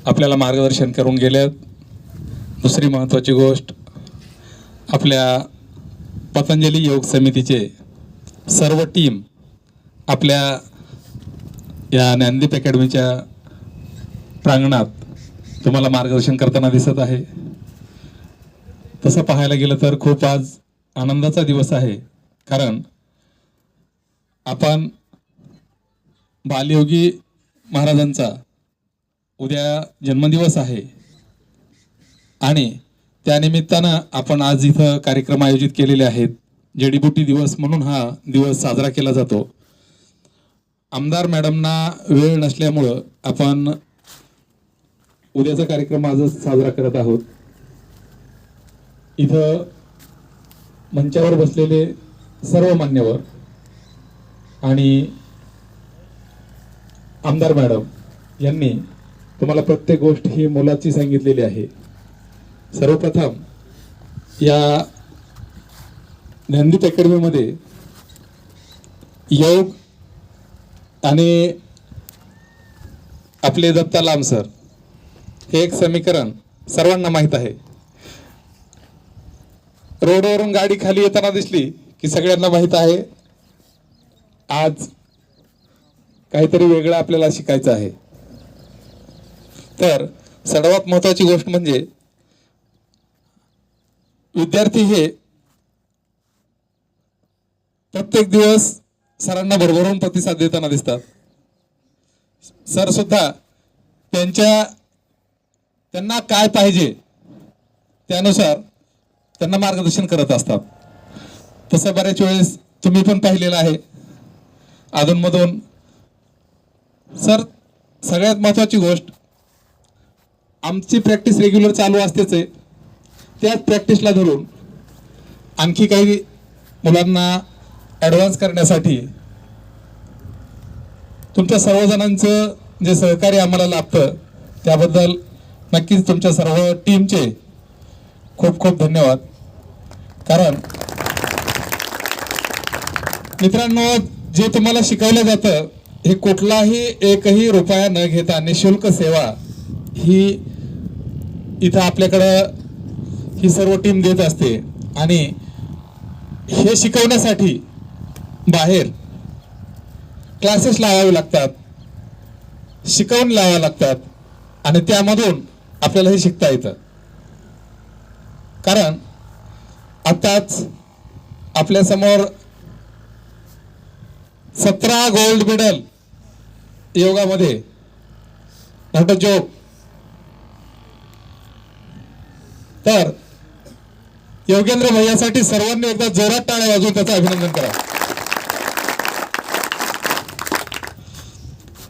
आपल्याला मार्गदर्शन करून गेल्यात. दुसरी महत्त्वाची गोष्ट, आपल्या पतंजली योग समितीचे सर्व टीम आपल्या या ज्ञानदीप अकॅडमीच्या प्रांगणात तुम्हाला मार्गदर्शन करताना दिसत आहे. तसं पाहायला गेलं तर खूप आज आनंदाचा दिवस आहे, कारण आपण बालयोगी महाराजांचा उद्या जन्मदिवस आहे आणि त्यानिमित्तानं आपण आज इथं कार्यक्रम आयोजित केलेले आहेत. जडीबुटी दिवस म्हणून हा दिवस साजरा केला जातो. आमदार मॅडमना वेळ नसल्यामुळं आपण उद्याचा कार्यक्रम आजच साजरा करत आहोत. इथं मंचावर बसलेले सर्व मान्यवर आणि आमदार मॅडम यांनी तुम्हाला प्रत्येक गोष्ट ही मोलाची सांगितलेली आहे. सर्वप्रथम या ज्ञानदीप अकॅडमीमध्ये योग आणि आपले दत्ता लांब सर हे एक समीकरण सर्वांना माहीत आहे. रोडवरून गाडी खाली येताना दिसली की सगळ्यांना माहीत आहे आज काहीतरी वेगळं आपल्याला शिकायचं आहे. तर सर्वात महत्त्वाची गोष्ट म्हणजे विद्यार्थी हे प्रत्येक दिवस सरांना भरभरून प्रतिसाद देताना दिसतात. सर सुद्धा त्यांना काय पाहिजे त्यानुसार त्यांना मार्गदर्शन करत असतात. तसं बऱ्याच वेळेस तुम्ही पण पाहिलेलं आहे अधूनमधून. सर सगळ्यात महत्त्वाची गोष्ट, आमची प्रॅक्टिस रेग्युलर चालू असतेच आहे. त्याच प्रॅक्टिसला धरून आणखी काही मुलांना ॲडव्हान्स करण्यासाठी तुमच्या सर्वजणांचं जे सहकार्य आम्हाला लाभतं त्याबद्दल नक्कीच तुमच्या सर्व टीमचे खूप खूप धन्यवाद. कारण मित्रांनो, जे तुम्हाला शिकवलं जातं हे कुठलाही एकही रुपया न घेता निःशुल्क सेवा ही इथं आपल्याकडं ही सर्व टीम देत असते. आणि हे शिकवण्यासाठी बाहेर क्लासेस लावावे लागतात, शिकवून लावावे लागतात आणि त्यामधून आपल्याला हे शिकता येतं. कारण आताच आपल्या समोर 17 गोल्ड मेडल योगामध्ये डॉक्टर जोग. तर योगेंद्र भैयासाठी सर्वांनी एकदा जोरात टाळ्या वाजवून त्याचं अभिनंदन करा.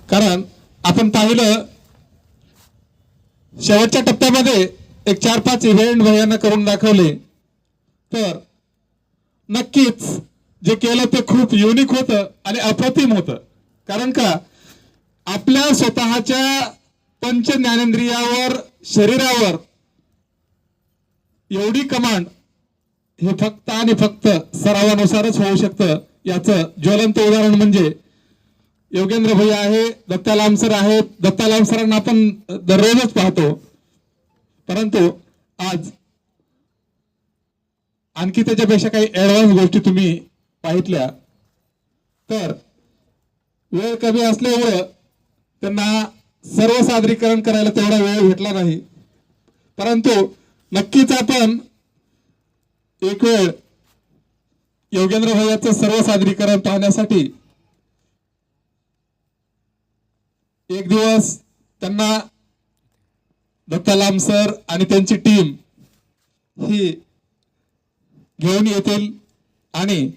कारण आपण पाहिलं शेवटच्या टप्प्यामध्ये एक 4-5 इव्हेंट भैयानं करून दाखवले. तर नक्कीच जे केलं ते खूप युनिक होतं आणि अप्रतिम होतं. कारण का, आपल्या स्वतःच्या पंच ज्ञानेंद्रियावर शरीरावर एवढी कमांड हे फक्त आणि फक्त सरावानुसारच होऊ शकतं. याचं ज्वलंत उदाहरण म्हणजे योगेंद्र भैया आहे, दत्ता लांब सर आहेत. दत्ता लांब सरांना आपण दररोजच पाहतो, परंतु आज आणखी त्याच्यापेक्षा काही ॲडव्हान्स गोष्टी तुम्ही पाहितल्या तर वेळ कमी असल्यामुळं त्यांना सर्व सादरीकरण करायला तेवढा वेळ भेटला नाही, परंतु नक्कीच आपण एक वेळ योगेंद्र भैयाचं सर्व सादरीकरण पाहण्यासाठी एक दिवस त्यांना दत्तालाम सर आणि त्यांची टीम ही घेऊन येतील आणि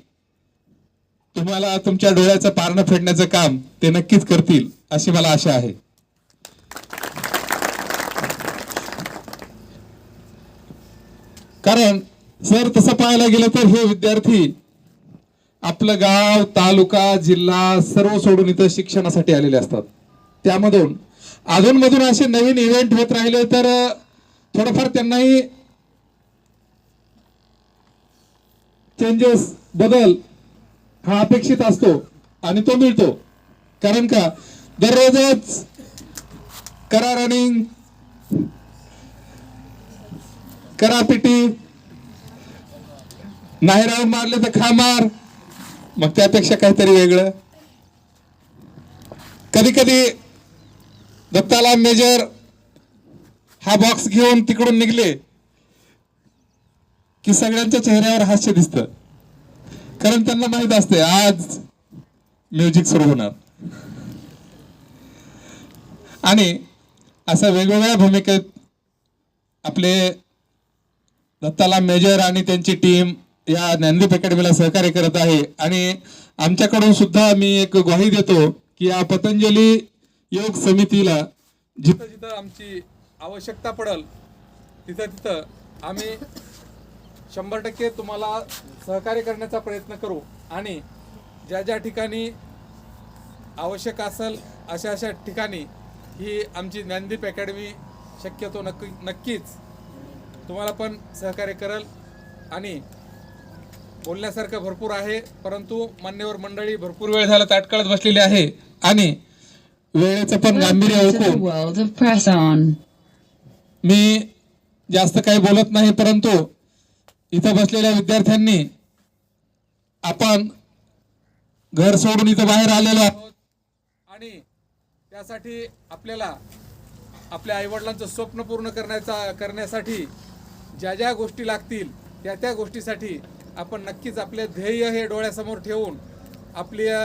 तुम्हाला तुमच्या डोळ्याचं पारणं फेडण्याचं काम ते नक्कीच करतील अशी मला आशा आहे. कारण सर तसं पाहायला गेलं तर हे विद्यार्थी आपलं गाव, तालुका, जिल्हा सर्व सोडून इथं शिक्षणासाठी आलेले असतात. त्यामधून अधूनमधून असे नवीन इव्हेंट होत राहिले तर थोडंफार त्यांनाही चेंजेस, बदल हा अपेक्षित असतो आणि तो मिळतो. कारण का दररोजच करा रनिंग, करा पिटी, नाही राऊंड मारले तर खा मार, मग त्यापेक्षा काहीतरी वेगळं. कधी कधी दत्ताला मेजर हा बॉक्स घेऊन तिकडून निघले की सगळ्यांच्या चेहऱ्यावर हास्य दिसतं, कारण त्यांना माहित असते आज म्युझिक सुरू होणार. आणि असं वेगवेगळ्या भूमिकेत आपले दत्ताला मेजर आणि त्यांची टीम या ज्ञानदीप अकॅडमीला सहकार्य करत आहे. आणि आमच्याकडून सुद्धा मी एक ग्वाही देतो की या पतंजली योग समितीला जिथं जिथं आमची आवश्यकता पडेल तिथं तिथं आम्ही 100% तुम्हाला सहकार्य करण्याचा प्रयत्न करू. आणि ज्या ज्या ठिकाणी आवश्यक असेल अशा अशा ठिकाणी ही आमची ज्ञानदीप अकॅडमी शक्यतो नक्कीच तुम्हाला पण सहकार्य करेल. आणि बोलण्यासारखं भरपूर आहे, परंतु मान्यवर मंडळी भरपूर वेळ झाला ताटकळत बसलेली आहे आणि वेळेचं पण गांभीर्य ओळखून मी जास्त काही बोलत नाही, परंतु इथं बसलेल्या विद्यार्थ्यांनी आपण घर सोडून इथं बाहेर आलेलो आहोत आणि त्यासाठी आपल्याला आपल्या आईवडिलांचं स्वप्न पूर्ण करण्यासाठी ज्या ज्या गोष्टी लागतील त्या त्या गोष्टीसाठी आपण नक्कीच आपले ध्येय हे डोळ्यासमोर ठेवून आपल्या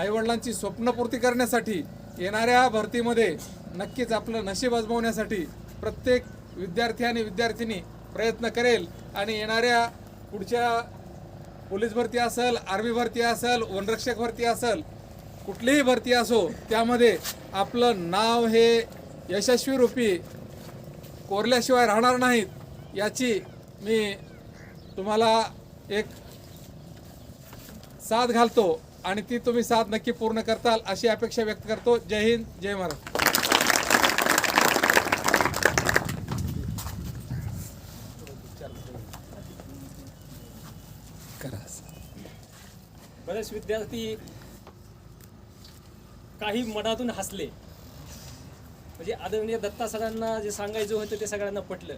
आईवडिलांची स्वप्नपूर्ती करण्यासाठी येणाऱ्या भरतीमध्ये नक्कीच आपलं नशीब आजमावण्यासाठी प्रत्येक विद्यार्थी आणि विद्यार्थिनी प्रयत्न करेल. आणि येणाऱ्या पुढच्या पोलीस भरती असेल, आर्मी भरती असेल, वनरक्षक भरती असेल, कुठलीही भरती असो त्यामध्ये आपलं नाव हे यशस्वी रूपी कोरल्याशिवाय राहणार नाहीत याची मी तुम्हाला एक साथ घालतो आणि ती तुम्ही साथ नक्की पूर्ण करताल अशी अपेक्षा व्यक्त करतो. जय हिंद, जय महाराष्ट्र. बरेच विद्यार्थी काही मनातून हसले, म्हणजे आदरणीय दत्ता सरांना जे सांगायचं होतं ते सगळ्यांना पटलं.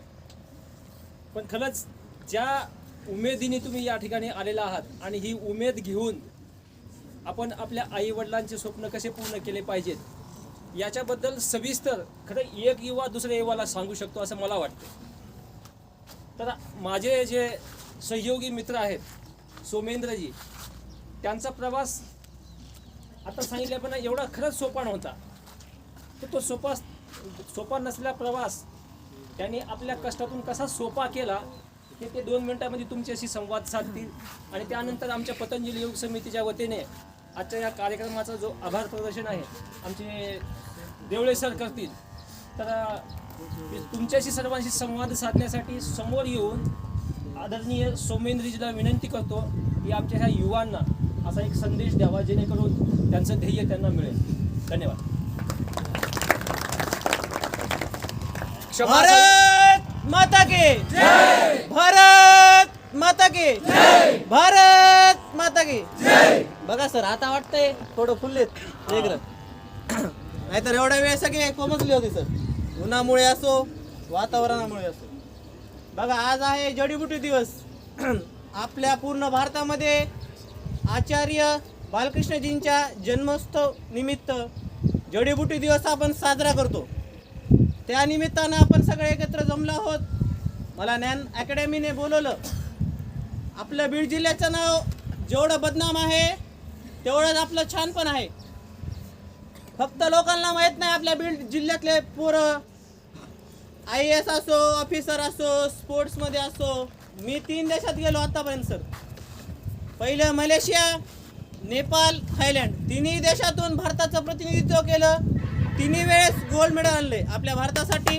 पण खरंच ज्या उमेदीने तुम्ही या ठिकाणी आलेला आहात आणि ही उमेद घेऊन आपण आपल्या आईवडिलांचे स्वप्न कसे पूर्ण केले पाहिजेत याच्याबद्दल सविस्तर खरं एक युवा दुसऱ्या युवाला सांगू शकतो असं मला वाटतं. तर माझे जे सहयोगी मित्र आहेत सोमेंद्रजी, त्यांचा प्रवास आता सांगितल्याप्रमाणे एवढा खरंच सोपा नव्हता. तर तो सोपा नसलेला प्रवास त्यांनी आपल्या कष्टातून कसा सोपा केला हे ते 2 मिनिटांमध्ये तुमच्याशी संवाद साधतील. आणि त्यानंतर आमच्या पतंजली योग समितीच्या वतीने आजच्या या कार्यक्रमाचा जो आभार प्रदर्शन आहे आमचे देवळे सर करतील. तर तुमच्याशी सर्वांशी संवाद साधण्यासाठी समोर येऊन आदरणीय सोमेंद्रजीला विनंती करतो की आमच्या ह्या युवांना असा एक संदेश द्यावा जेणेकरून त्यांचं ध्येय त्यांना मिळेल. धन्यवाद. भारत माता की जय, भारत माता की जय, भारत माता की जय. बघा सर, आता वाटतंय थोडं फुललेत वेगळं, नाहीतर एवढ्या वेळ सगळे कोमजले होते सर, उन्हामुळे असो वातावरणामुळे असो. बघा आज आहे जडीबुटी दिवस. आपल्या पूर्ण भारतामध्ये आचार्य बालकृष्णजींच्या जन्मोत्सव निमित्त जडीबुटी दिवस आपण साजरा करतो. त्या निमित्तानं आपण सगळे एकत्र जमलो आहोत. मला ज्ञान अकॅडमीने बोलवलं. आपलं बीड जिल्ह्याचं नाव जेवढं बदनाम आहे तेवढंच आपलं छान पण आहे. फक्त लोकांना माहीत नाही आपल्या बीड जिल्ह्यातले पोरं IAS असो, ऑफिसर असो, स्पोर्ट्समध्ये असो. मी 3 देशात गेलो आतापर्यंत सर. पहिलं मलेशिया, नेपाळ, थायलंड, तिन्ही देशातून भारताचं प्रतिनिधित्व केलं. तिन्ही वेळेस गोल्ड मेडल आणले आपल्या भारतासाठी.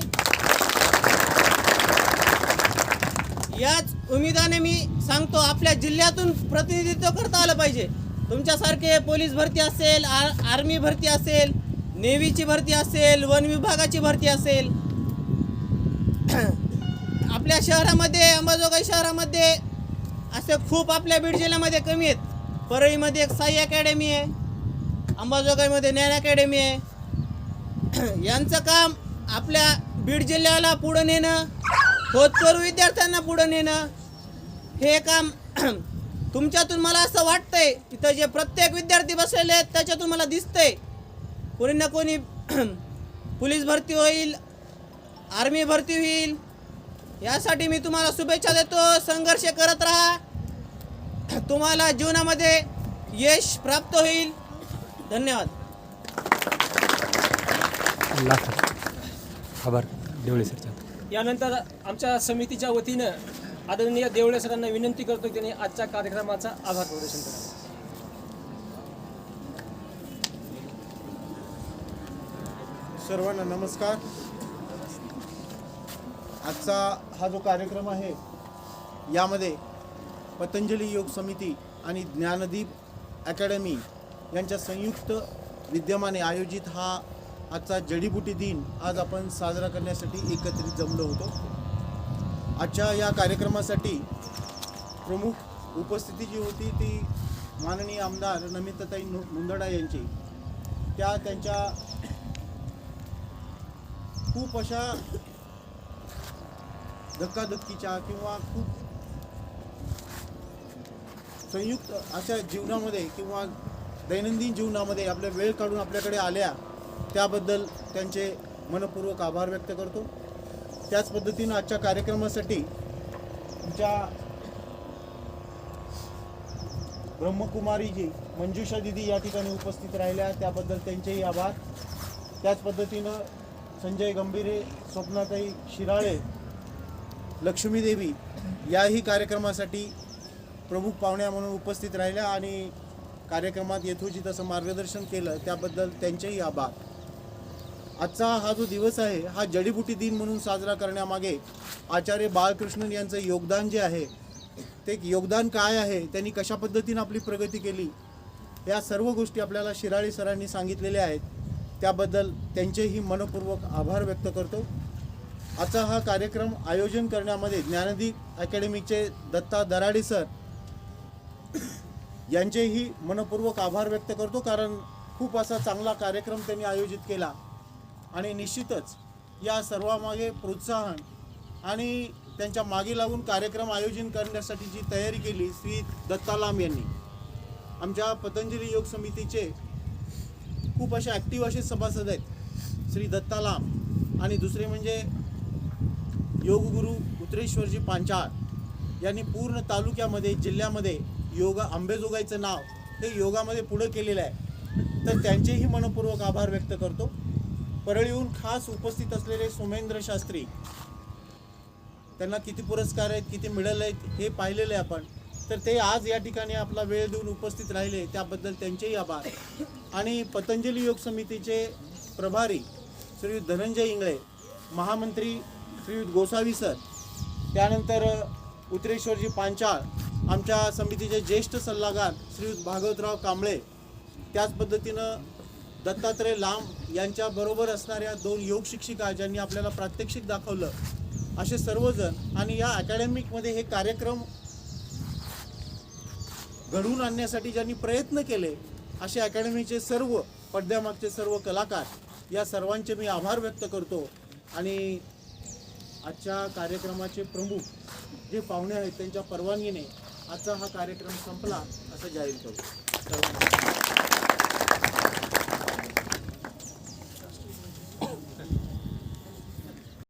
याच उमेदाने मी सांगतो आपल्या जिल्ह्यातून प्रतिनिधित्व करता आलं पाहिजे. तुमच्यासारखे पोलीस भरती असेल, आर्मी भरती असेल, नेव्हीची भरती असेल, वन विभागाची भरती असेल. आपल्या शहरामध्ये, अंबाजोगाई शहरामध्ये असे खूप आपल्या बीड जिल्ह्यामध्ये कमी आहेत. परळीमध्ये एक साई अकॅडमी आहे, अंबाजोगाईमध्ये ज्ञान अकॅडमी आहे. यांचं काम आपल्या बीड जिल्ह्याला पुढं नेणं, होतकरू विद्यार्थ्यांना पुढं नेणं हे काम. तुमच्यातून मला असं वाटतंय तिथं जे प्रत्येक विद्यार्थी बसलेले आहेत त्याच्यातून मला दिसतंय कोणी ना कोणी पोलीस भरती होईल, आर्मी भरती होईल. यासाठी मी तुम्हाला शुभेच्छा देतो. संघर्ष करत राहा, तुम्हाला जीवनामध्ये यश प्राप्त होईल. धन्यवाद. आभार देवळे सरचा. यानंतर आमच्या समितीच्या वतीनं आदरणीय देवळे सरांना विनंती करतो की त्यांनी आजच्या कार्यक्रमाचा आभार प्रदर्शन करावं. सर्वांना नमस्कार. आजचा हा जो कार्यक्रम आहे यामध्ये पतंजली योग समिती आणि ज्ञानदीप अकॅडमी यांच्या संयुक्त विद्यमाने आयोजित हा आजचा जडीबुटी दिन आज आपण साजरा करण्यासाठी एकत्रित जमलो होतो. आजच्या या कार्यक्रमासाठी प्रमुख उपस्थिती जी होती ती माननीय आमदार नमिताताई मुंदडा यांची. त्यांच्या खूप अशा धक्काधक्कीच्या किंवा खूप संयुक्त अशा जीवनामध्ये किंवा दैनंदिन जीवनामध्ये आपल्या वेळ काढून आपल्याकडे आल्या त्याबद्दल त्यांचे मनपूर्वक आभार व्यक्त करतो. त्याच पद्धतीनं आजच्या कार्यक्रमासाठी तुमच्या ब्रह्मकुमारीजी मंजुषा दिदी या ठिकाणी उपस्थित राहिल्या त्याबद्दल त्यांचेही आभार. त्याच पद्धतीनं संजय गंभीरे, स्वप्नाताई शिराळे, लक्ष्मी देवी याही कार्यक्रमासाठी प्रमुख पाहुण्या म्हणून उपस्थित राहिल्या आणि कार्यक्रमात यथोचित असं मार्गदर्शन केलं त्याबद्दल त्यांचेही आभार. आजचा हा जो दिवस आहे हा जडीबुटी दिन म्हणून साजरा करण्यामागे आचार्य बाळकृष्णन यांचं योगदान जे आहे ते योगदान काय आहे, त्यांनी कशा पद्धतीनं आपली प्रगती केली या सर्व गोष्टी आपल्याला शिराळे सरांनी सांगितलेल्या आहेत. त्याबद्दल त्यांचेही मनपूर्वक आभार व्यक्त करतो. आजचा हा कार्यक्रम आयोजन करण्यामध्ये ज्ञानदीप अकॅडमीचे दत्ता दराडे सर यांचेही मनपूर्वक आभार व्यक्त करतो, कारण खूप असा चांगला कार्यक्रम त्यांनी आयोजित केला आणि निश्चितच या सर्वामागे प्रोत्साहन आणि त्यांच्या मागे लागून कार्यक्रम आयोजन करण्यासाठी जी तयारी केली श्री दत्ता लांब यांनी. आमच्या पतंजली योग समितीचे खूप असे ॲक्टिव्ह असे सभासद आहेत श्री दत्ता लांब आणि दुसरे म्हणजे योगगुरू उत्तरेश्वरजी पांचाळ यांनी पूर्ण तालुक्यामध्ये जिल्ह्यामध्ये योगा अंबेजोगाईचं नाव हे योगामध्ये पुढं केलेलं आहे. तर त्यांचेही मनपूर्वक आभार व्यक्त करतो. परळीहून खास उपस्थित असलेले सोमेंद्र शास्त्री, त्यांना किती पुरस्कार आहेत, किती मिळाले आहेत हे पाहिलेलं आहे आपण. तर ते आज या ठिकाणी आपला वेळ देऊन उपस्थित राहिले त्याबद्दल त्यांचेही आभार. आणि पतंजली योग समितीचे प्रभारी श्री धनंजय इंगळे, महामंत्री श्री गोसावी सर, त्यानंतर उत्तरेश्वरजी पांचाळ, आमच्या समितीचे ज्येष्ठ सल्लागार श्री भागवतराव कांबळे, त्याच पद्धतीनं दत्तात्रय लांब यांच्याबरोबर असणाऱ्या 2 योग शिक्षिका ज्यांनी आपल्याला प्रात्यक्षिक दाखवलं, असे सर्वजण आणि या अकॅडमिकमध्ये हे कार्यक्रम घडवून आणण्यासाठी ज्यांनी प्रयत्न केले असे अकॅडमीचे सर्व पडद्यामागचे सर्व कलाकार या सर्वांचे मी आभार व्यक्त करतो. आणि आजच्या कार्यक्रमाचे प्रमुख जे पाहुणे आहेत त्यांच्या परवानगीने आजचा हा कार्यक्रम संपला असं जाहीर करू. सर्वांना